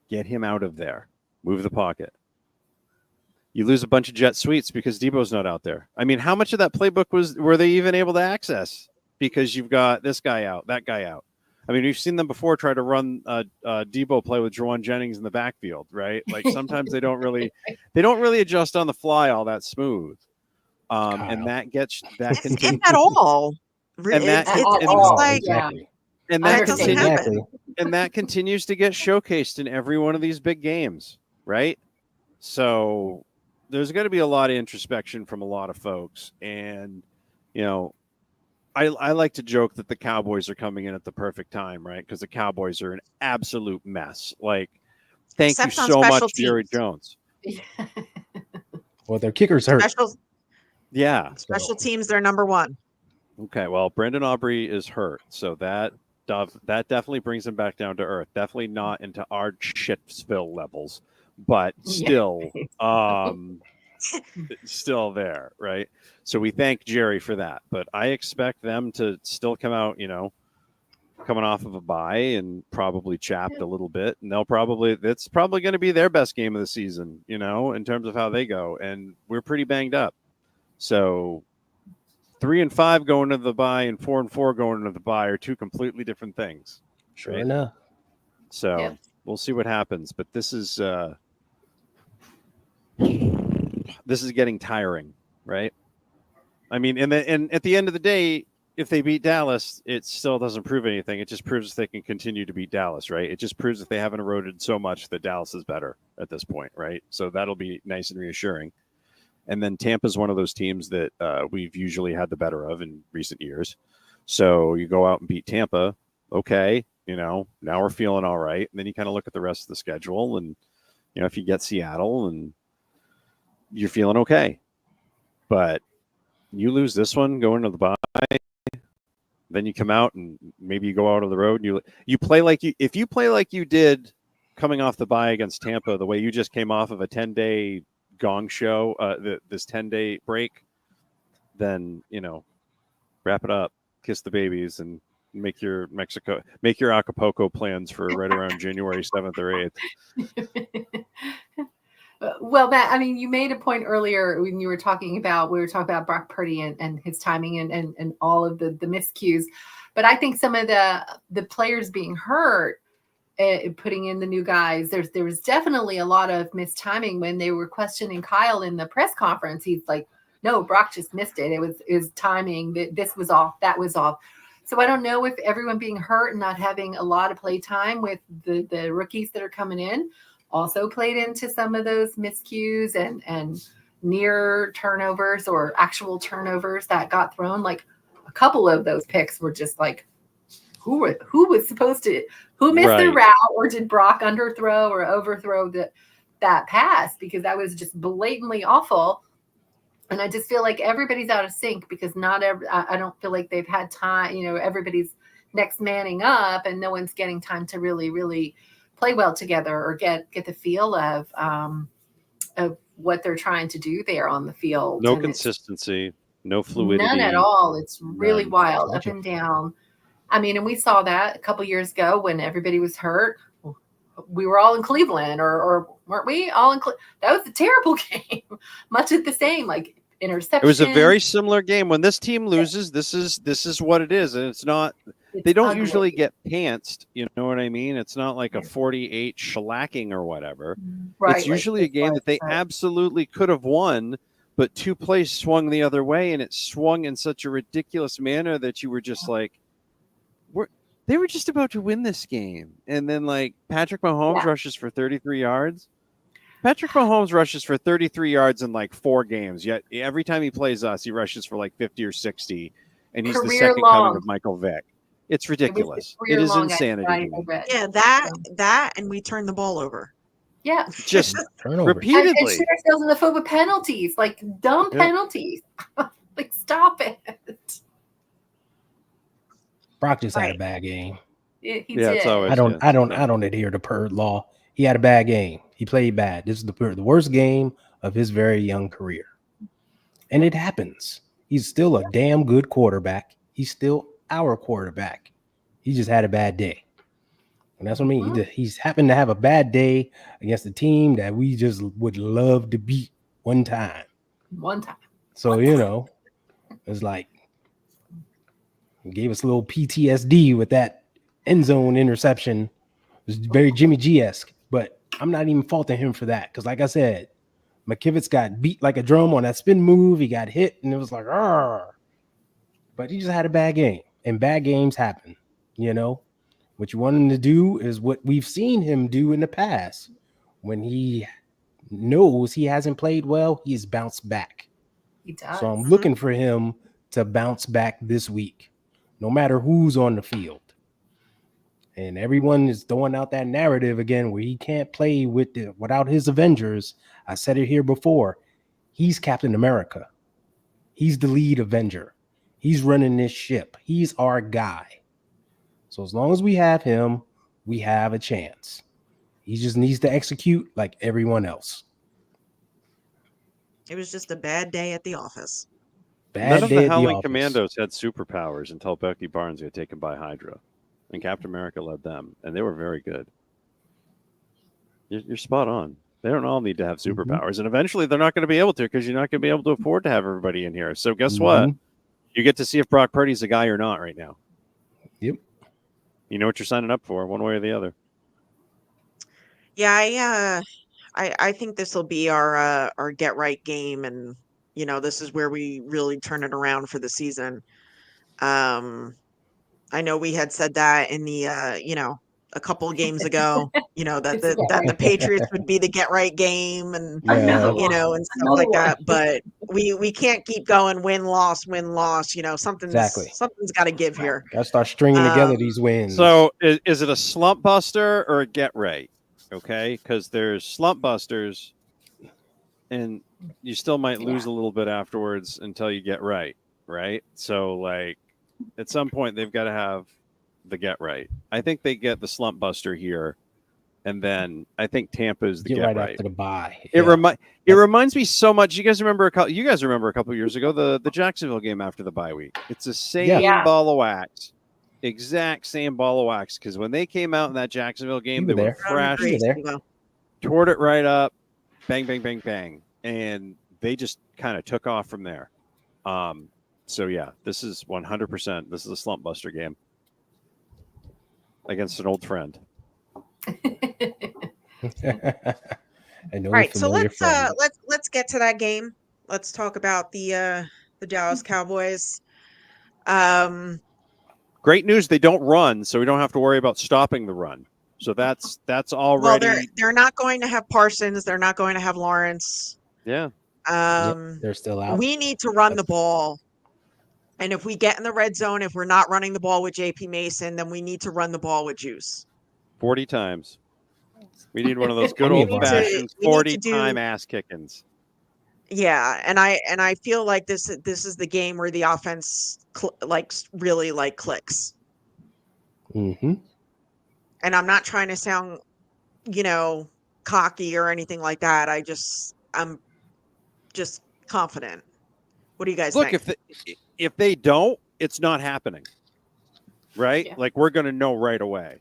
Get him out of there. Move the pocket. You lose a bunch of jet sweeps because Debo's not out there. I mean, how much of that playbook were they even able to access? Because you've got this guy out, that guy out. I mean, we've seen them before try to run Debo play with Juwan Jennings in the backfield, right? Like sometimes they don't really adjust on the fly all that smooth, and that If at all. And that- It's and- like exactly. and that that doesn't continues, happen. Exactly. and that continues to get showcased in every one of these big games, right? So there's going to be a lot of introspection from a lot of folks, and you know, I like to joke that the Cowboys are coming in at the perfect time, right? Because the Cowboys are an absolute mess. Like, thank Except you on so special much, Jerry teams. Jones. Well, their kicker's hurt. Yeah. Special teams, they're number 1. Okay. Well, Brendan Aubrey is hurt, so that definitely brings him back down to earth. Definitely not into our shitsville levels, but still, still there, right? So we thank Jerry for that, but I expect them to still come out, you know, coming off of a bye and probably chapped a little bit, and it's probably going to be their best game of the season, you know, in terms of how they go, and we're pretty banged up. So 3-5 going into the bye and 4-4 going into the bye are two completely different things. Sure right? enough. So we'll see what happens, but this is getting tiring, right? I mean, and at the end of the day, if they beat Dallas, it still doesn't prove anything. It just proves they can continue to beat Dallas, right? It just proves that they haven't eroded so much that Dallas is better at this point, right? So that'll be nice and reassuring. And then Tampa's one of those teams that we've usually had the better of in recent years. So you go out and beat Tampa, okay, now we're feeling all right. And then you kind of look at the rest of the schedule, and if you get Seattle, and you're feeling okay. But you lose this one going to the bye, then you come out and maybe you go out on the road and you play if you play like you did coming off the bye against Tampa, the way you just came off of a 10-day gong show, this 10-day break, then wrap it up, kiss the babies, and make your Acapulco plans for right around January 7th or 8th. Well, Matt, I mean, you made a point earlier when we were talking about Brock Purdy and his timing and all of the miscues. But I think some of the players being hurt, putting in the new guys, there was definitely a lot of mistiming when they were questioning Kyle in the press conference. He's like, no, Brock just missed it. It was timing. This was off. That was off. So I don't know if everyone being hurt and not having a lot of play time with the rookies that are coming in also played into some of those miscues and near turnovers or actual turnovers that got thrown. Like a couple of those picks were just like, who was supposed to, who missed the route, or did Brock underthrow or overthrow that pass? Because that was just blatantly awful. And I just feel like everybody's out of sync because I don't feel like they've had time, everybody's next manning up and no one's getting time to really, really play well together or get the feel of what they're trying to do there on the field. No consistency, no fluidity. None at all. It's really wild, up and down. I mean, and we saw that a couple years ago when everybody was hurt. We were all in Cleveland, or weren't we all in Cleveland? That was a terrible game. Much of the same, like interception. It was a very similar game. When this team loses, this is what it is, and it's not. They don't usually get pantsed, you know what I mean? It's not like a 48 shellacking or whatever. Right, it's usually a game that they absolutely could have won, but two plays swung the other way, and it swung in such a ridiculous manner that you were just like, they were just about to win this game. And then like Patrick Mahomes rushes for 33 yards. Patrick Mahomes rushes for 33 yards in like 4 games. Yet every time he plays us, he rushes for like 50 or 60. And he's the second coming of Michael Vick. It's ridiculous. It is insanity. Yeah, that, and we turn the ball over. Yeah, just repeatedly. And shoot ourselves in the foot with penalties, like dumb penalties. Like, stop it. Brock just had a bad game. He did. I don't adhere to Purd law. He had a bad game. He played bad. This is the worst game of his very young career, and it happens. He's still a damn good quarterback. He's still our quarterback. He just had a bad day. And that's what I mean. He's happened to have a bad day against a team that we just would love to beat one time. So, it's like he gave us a little PTSD with that end zone interception. It was very Jimmy G-esque, but I'm not even faulting him for that. Because like I said, McKivitz got beat like a drum on that spin move. He got hit and it was like, argh. But he just had a bad game. And bad games happen, What you want him to do is what we've seen him do in the past. When he knows he hasn't played well, he's bounced back. He does. So I'm looking for him to bounce back this week, no matter who's on the field. And everyone is throwing out that narrative again where he can't play without his Avengers. I said it here before. He's Captain America. He's the lead Avenger. He's running this ship. He's our guy. So as long as we have him, we have a chance. He just needs to execute like everyone else. It was just a bad day at the office. None of the Howling Commandos had superpowers until Becky Barnes got taken by Hydra. And Captain America led them. And they were very good. You're spot on. They don't all need to have superpowers. And eventually they're not going to be able to because you're not going to be able to afford to have everybody in here. So guess what? You get to see if Brock Purdy's a guy or not right now. Yep. You know what you're signing up for, one way or the other. Yeah, I think this will be our get right game, and this is where we really turn it around for the season. I know we had said that in the a couple of games ago, that the Patriots would be the get right game and Yeah. and stuff like that. But we can't keep going win loss. Exactly. Something's got to give here. Gotta start stringing together Um, these wins. So is it a slump buster or a get right? Okay, because there's slump busters, and you still might lose a little bit afterwards until you get right. Right. So like at some point they've got to have the get right. I think they get the slump buster here, and then I think Tampa is the get get right right. after the bye. It reminds me so much. You guys remember a couple years ago the Jacksonville game after the bye week. It's the same ball of wax, exact same ball of wax. Because when they came out in that Jacksonville game, they were fresh, tore it right up, bang, bang, bang, bang, and they just kind of took off from there. So yeah, this is 100%. This is a slump buster game against an old friend. All right, so let's get to that game. Let's talk about the Dallas Cowboys. Great news, they don't run, so we don't have to worry about stopping the run. So that's already. Well, they're not going to have Parsons. They're not going to have Lawrence. Yeah. They're still out. We need to run the ball. And if we get in the red zone, if we're not running the ball with JP Mason, then we need to run the ball with Juice. 40 times. We need one of those good old-fashioned 40-time ass kickings. Yeah, and I feel like this is the game where the offense really clicks. Mm-hmm. And I'm not trying to sound, cocky or anything like that. I'm just confident. What do you guys think? Look, if they don't, it's not happening, right? Yeah. Like we're going to know right away,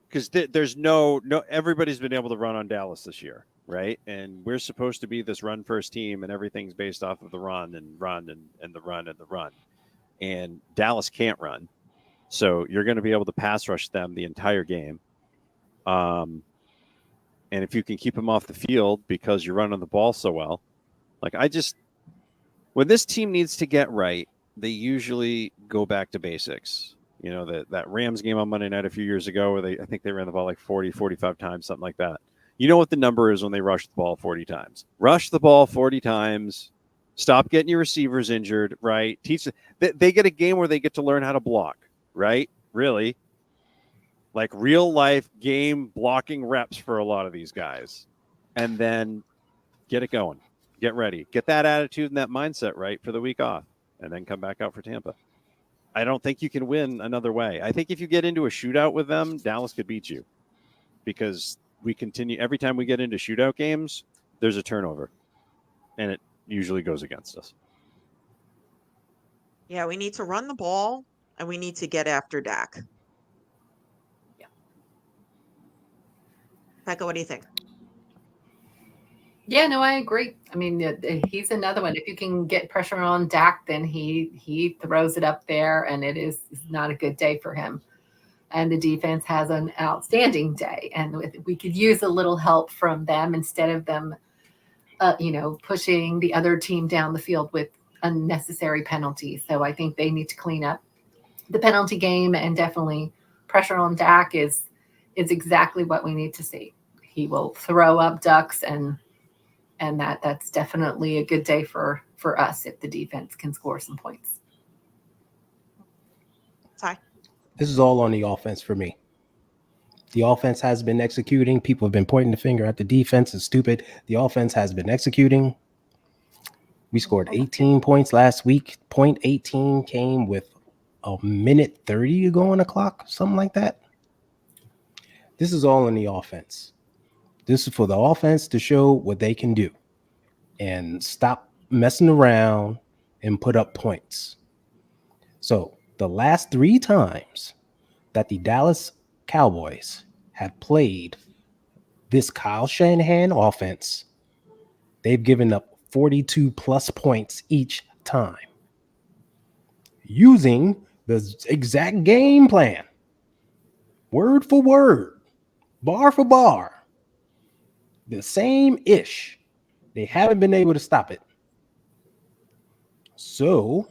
because there's no everybody's been able to run on Dallas this year, right? And we're supposed to be this run first team, and everything's based off of the run and the run. And Dallas can't run, so you're going to be able to pass rush them the entire game. And if you can keep them off the field because you're running the ball so well, when this team needs to get right, they usually go back to basics. That Rams game on Monday night a few years ago where I think they ran the ball like 40, 45 times, something like that. You know what the number is when they rush the ball 40 times. Rush the ball 40 times. Stop getting your receivers injured, right? They get a game where they get to learn how to block, right? Really. Like real life game blocking reps for a lot of these guys. And then get it going. Get ready. Get that attitude and that mindset right for the week off, and then come back out for Tampa. I don't think you can win another way. I think if you get into a shootout with them, Dallas could beat you, because we continue every time we get into shootout games, there's a turnover, and it usually goes against us. Yeah, we need to run the ball, and we need to get after Dak. Yeah. Becca, what do you think? Yeah, no, I agree. I mean, he's another one. If you can get pressure on Dak, then he throws it up there, and it's not a good day for him. And the defense has an outstanding day, and we could use a little help from them instead of them, pushing the other team down the field with unnecessary penalties. So I think they need to clean up the penalty game, and definitely pressure on Dak is exactly what we need to see. He will throw up ducks, and that's definitely a good day for us if the defense can score some points. Sorry. This is all on the offense for me. The offense has been executing. People have been pointing the finger at the defense. It's stupid. The offense has been executing. We scored 18 points last week. Point 18 came with a minute 30 to go on the clock, something like that. This is all on the offense. This is for the offense to show what they can do and stop messing around and put up points. So the last 3 times that the Dallas Cowboys have played this Kyle Shanahan offense, they've given up 42 plus points each time using the exact game plan, word for word, bar for bar. The same ish. They haven't been able to stop it. So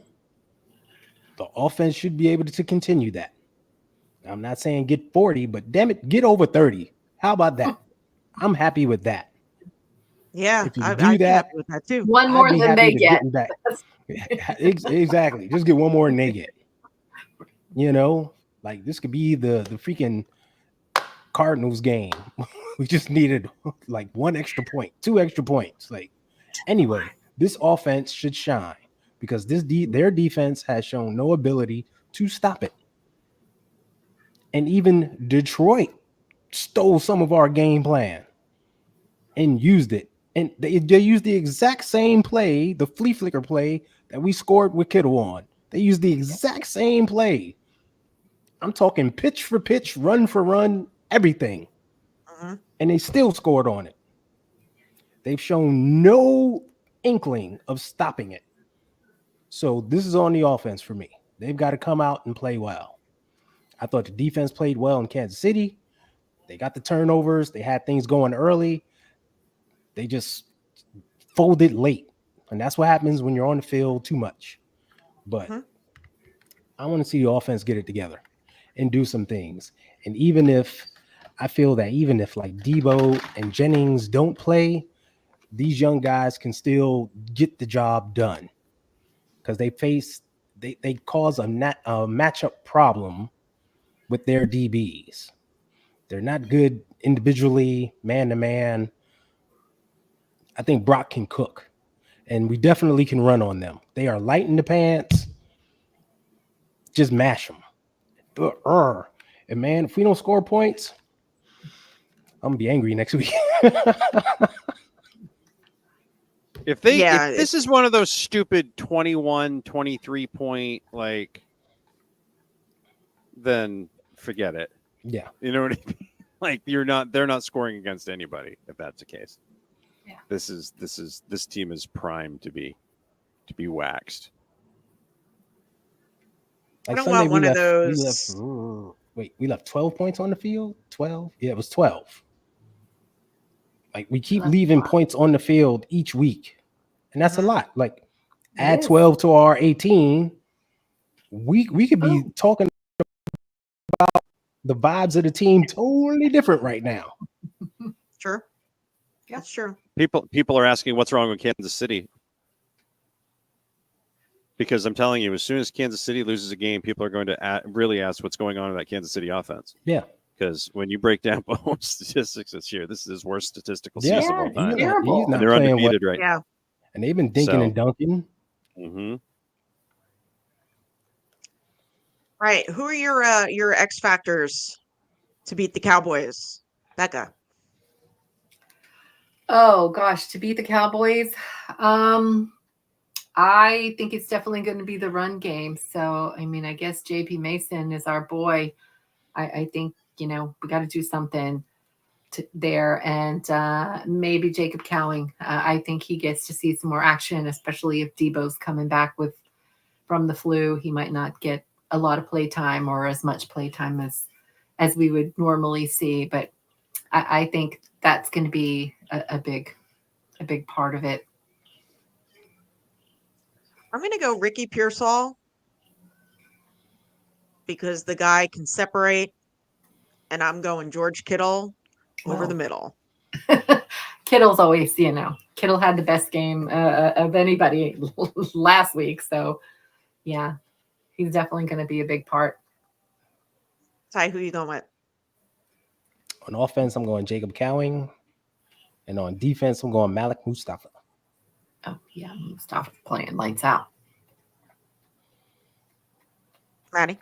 The offense should be able to continue that. I'm not saying get 40, but damn it, get over 30. How about that? I'm happy with that. Yeah, If you I'd do be that, happy with that too. One I'd more be than happy they to get. getting back. Exactly. Just get one more than they get. You know, like this could be the freaking Cardinals game. We just needed like 1 extra point, 2 extra points. Like, anyway, this offense should shine because their defense has shown no ability to stop it. And even Detroit stole some of our game plan and used it. And they used the exact same play, the flea flicker play that we scored with Kittle on. They used the exact same play. I'm talking pitch for pitch, run for run, everything. And they still scored on it. They've shown no inkling of stopping it. So this is on the offense for me. They've got to come out and play well. I thought the defense played well in Kansas City. They got the turnovers. They had things going early. They just folded late. And that's what happens when you're on the field too much. But I want to see the offense get it together and do some things. And even if like Debo and Jennings don't play, these young guys can still get the job done because they cause a matchup problem with their DBs. They're not good individually, man to man. I think Brock can cook, and we definitely can run on them. They are light in the pants. Just mash them. And man, if we don't score points, I'm gonna be angry next week. If this is one of those stupid 21, 23 point, like, then forget it. Yeah. You know what I mean? Like they're not scoring against anybody if that's the case. Yeah. This team is primed to be waxed. Like I don't Sunday, want one of those. We left 12 points on the field. 12? Yeah, it was 12. Like we keep leaving points on the field each week. And that's a lot. Like add 12 to our 18. We could be talking about the vibes of the team totally different right now. Sure. That's true. People are asking what's wrong with Kansas City. Because I'm telling you, as soon as Kansas City loses a game, people are going to really ask what's going on in that Kansas City offense. Yeah. Because when you break down both statistics this year, this is his worst statistical season of all time. He's not they're playing undefeated right now. And they've been dinking and dunking. Mm-hmm. Right. Who are your X factors to beat the Cowboys? Becca. Oh gosh, to beat the Cowboys. I think it's definitely going to be the run game. So, I mean, I guess JP Mason is our boy. I think, we got to do something there. And maybe Jacob Cowing. I think he gets to see some more action, especially if Debo's coming back from the flu. He might not get a lot of play time or as much play time as we would normally see. But I think that's going to be a big part of it. I'm going to go Ricky Pearsall because the guy can separate, and I'm going George Kittle over the middle. Kittle's always, Kittle had the best game of anybody last week. So, yeah, he's definitely going to be a big part. Ty, who are you going with? On offense, I'm going Jacob Cowing. And on defense, I'm going Malik Mustafa. Oh, yeah, Mustafa playing lights out. Maddie?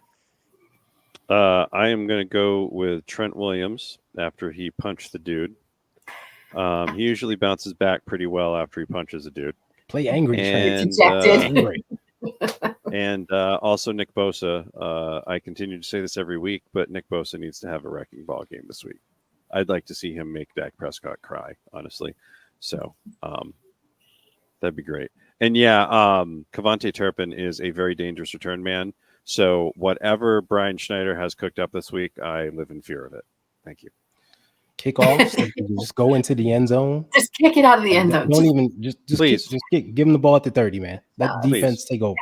I am going to go with Trent Williams after he punched the dude. He usually bounces back pretty well after he punches a dude. Play angry, and, Trent. And also Nick Bosa. I continue to say this every week, but Nick Bosa needs to have a wrecking ball game this week. I'd like to see him make Dak Prescott cry, honestly. So that'd be great. And Kevontae Turpin is a very dangerous return man. So whatever Brian Schneider has cooked up this week, I live in fear of it. Thank you. Kickoffs, just go into the end zone. Just kick it out of the end zone. Don't even just please give them the ball at the 30, man. Let defense take over.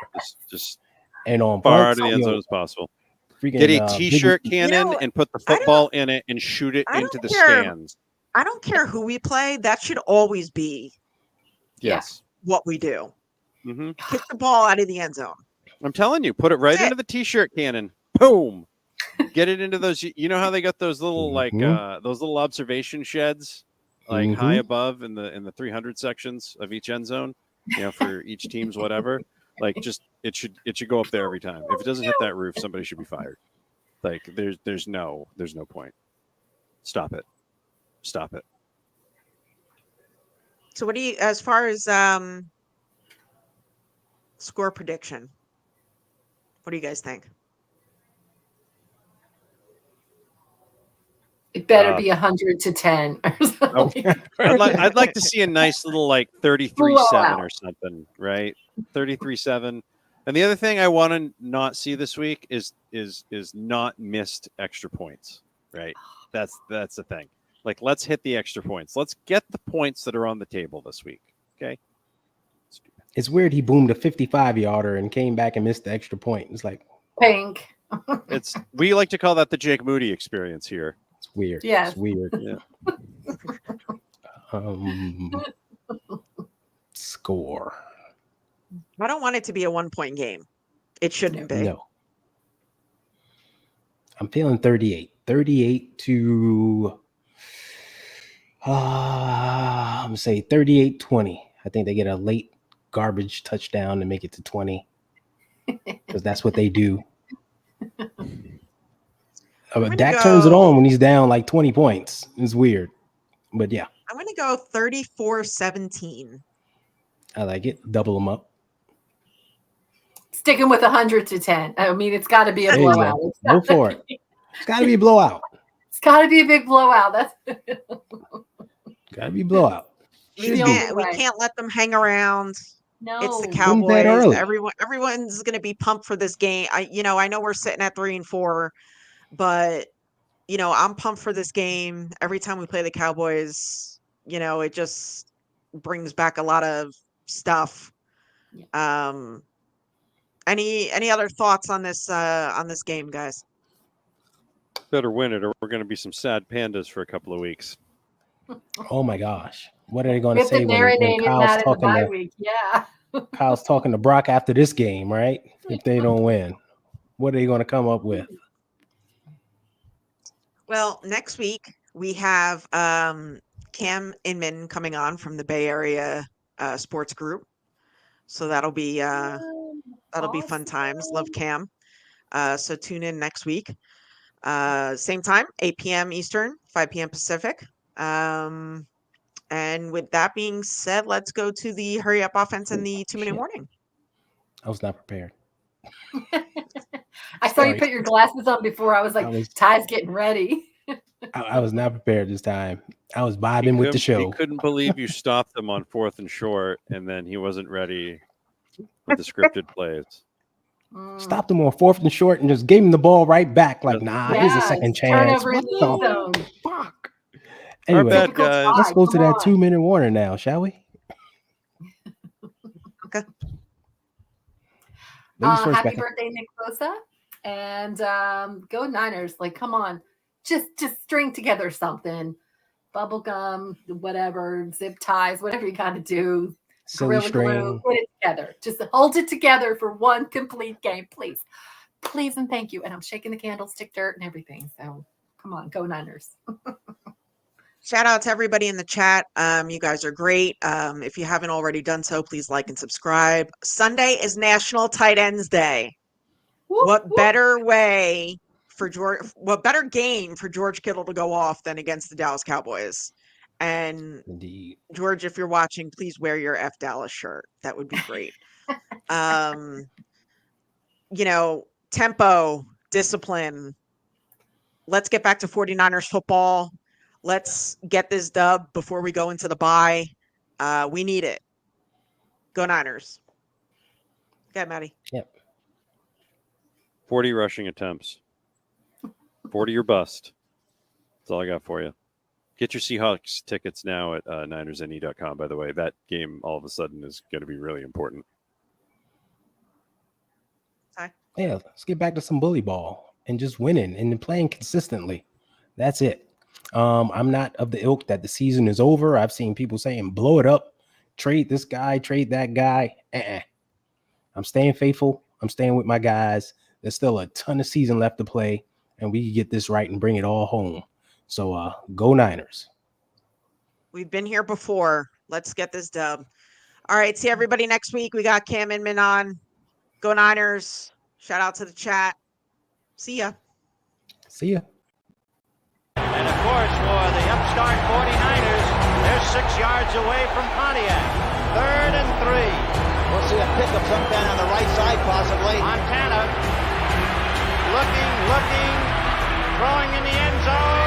Just And on Far out punts, of the end zone as possible. freaking, Get a Biggie- T-shirt cannon know, and put the I don't- football in it and shoot it I into don't the care. stands. I don't care who we play. That should always be Yeah. Yes. what we do. hmm Kick the ball out of the end zone. I'm telling you, put it right That's it. into the T-shirt cannon. Boom. Get it into those. You know how they got those little those little observation sheds, like high above in the 300 sections of each end zone. You know, for each team's whatever. Like, just it should go up there every time. If it doesn't hit that roof, somebody should be fired. Like, there's no point. Stop it. So what do you, as far as score prediction, what do you guys think? It better be 100-10 or something. I'd like to see a nice little like 33-7 Blowout. or something, right? 33-7. And the other thing I want to not see this week is not missed extra points, right? That's the thing. Like, let's hit the extra points. Let's get the points that are on the table this week. Okay. It's weird he boomed a 55-yarder and came back and missed the extra point. It's like Pink. We like to call that the Jake Moody experience here. it's weird. Yes. It's weird. Yeah. Score. I don't want it to be a 1-point game. It shouldn't be. No. I'm feeling 38. 38 to I'm gonna say 38-20. I think they get a late garbage touchdown to make it to 20. Because that's what they do. gonna Dak turns it go- on when he's down like 20 points. It's weird. But yeah, I'm going to go 34-17. I like it. Double them up. Sticking with 100-10. I mean, it's got to be a There you blowout. go. It's Go gotta for it. be- It's got to be a blowout. It's got to be a big blowout. That's Got to be a blowout. We Should be. can't, we way. can't let them hang around. no. It's the that Cowboys. early. Everyone's going to be pumped for this game. I know we're sitting at 3-4, but I'm pumped for this game. Every time we play the Cowboys, it just brings back a lot of stuff. Any other thoughts on this game, guys? Better win it, or we're going to be some sad pandas for a couple of weeks. Oh my gosh. What are they going We to have to say when marinate in Kyle's that in the talking bye to week. Yeah. Kyle's talking to Brock after this game, right? If they don't win, what are they going to come up with? Well, next week we have Cam Inman coming on from the Bay Area Sports Group, so that'll be fun times. Love Cam. So tune in next week. Same time, 8 p.m. Eastern, 5 p.m. Pacific. And with that being said, let's go to the hurry up offense and the 2-minute Shit. warning. I was not prepared. I saw you Sorry. put your glasses on before. I was like, I was- Ty's getting ready. I was not prepared this time. I was vibing with the He show. couldn't believe you stopped him on 4th and short, and then he wasn't ready with the scripted plays. Stopped him on 4th and short and just gave him the ball right back. Like, nah, here's a Yes, second chance. turnover in What the end the zone. fuck? Our Anyway, bad, Typical guys. Ty, let's go to come that on. 2-minute warning now, shall we? Okay. Ladies first, Happy Becca. birthday, Nick Bosa. And go Niners. Like, come on. Just string together something. Bubble gum, whatever, zip ties, whatever you got to do. Silly Gorilla glue, string. put it together. Just hold it together for one complete game, please. Please and thank you. And I'm shaking the candlestick dirt and everything. So come on, go Niners. Shout out to everybody in the chat. You guys are great. If you haven't already done so, please like and subscribe. Sunday is National Tight Ends Day. Whoop, What whoop. better way for what better game for George Kittle to go off than against the Dallas Cowboys? And Indeed. George, if you're watching, please wear your F Dallas shirt. That would be great. Tempo, discipline. Let's get back to 49ers football. Let's get this dub before we go into the bye. We need it. Go Niners. Okay, Maddie. 40 rushing attempts. 40 or bust. That's all I got for you. Get your Seahawks tickets now at NinersNE.com, by the way. That game all of a sudden is going to be really important. Hi. Yeah, let's get back to some bully ball and just winning and playing consistently. That's it. I'm not of the ilk that the season is over. I've seen people saying blow it up, trade this guy, trade that guy. I'm staying faithful. I'm staying with my guys. There's still a ton of season left to play, and we can get this right and bring it all home. So go Niners. We've been here before. Let's get this dub. All right. See everybody next week. We got Cam Inman on. Go Niners. Shout out to the chat. See ya. See ya. And of course, for the upstart 49ers, they're 6 yards away from Pontiac. 3rd and 3. We'll see a pickup sometime on the right side, possibly. Montana looking, throwing in the end zone.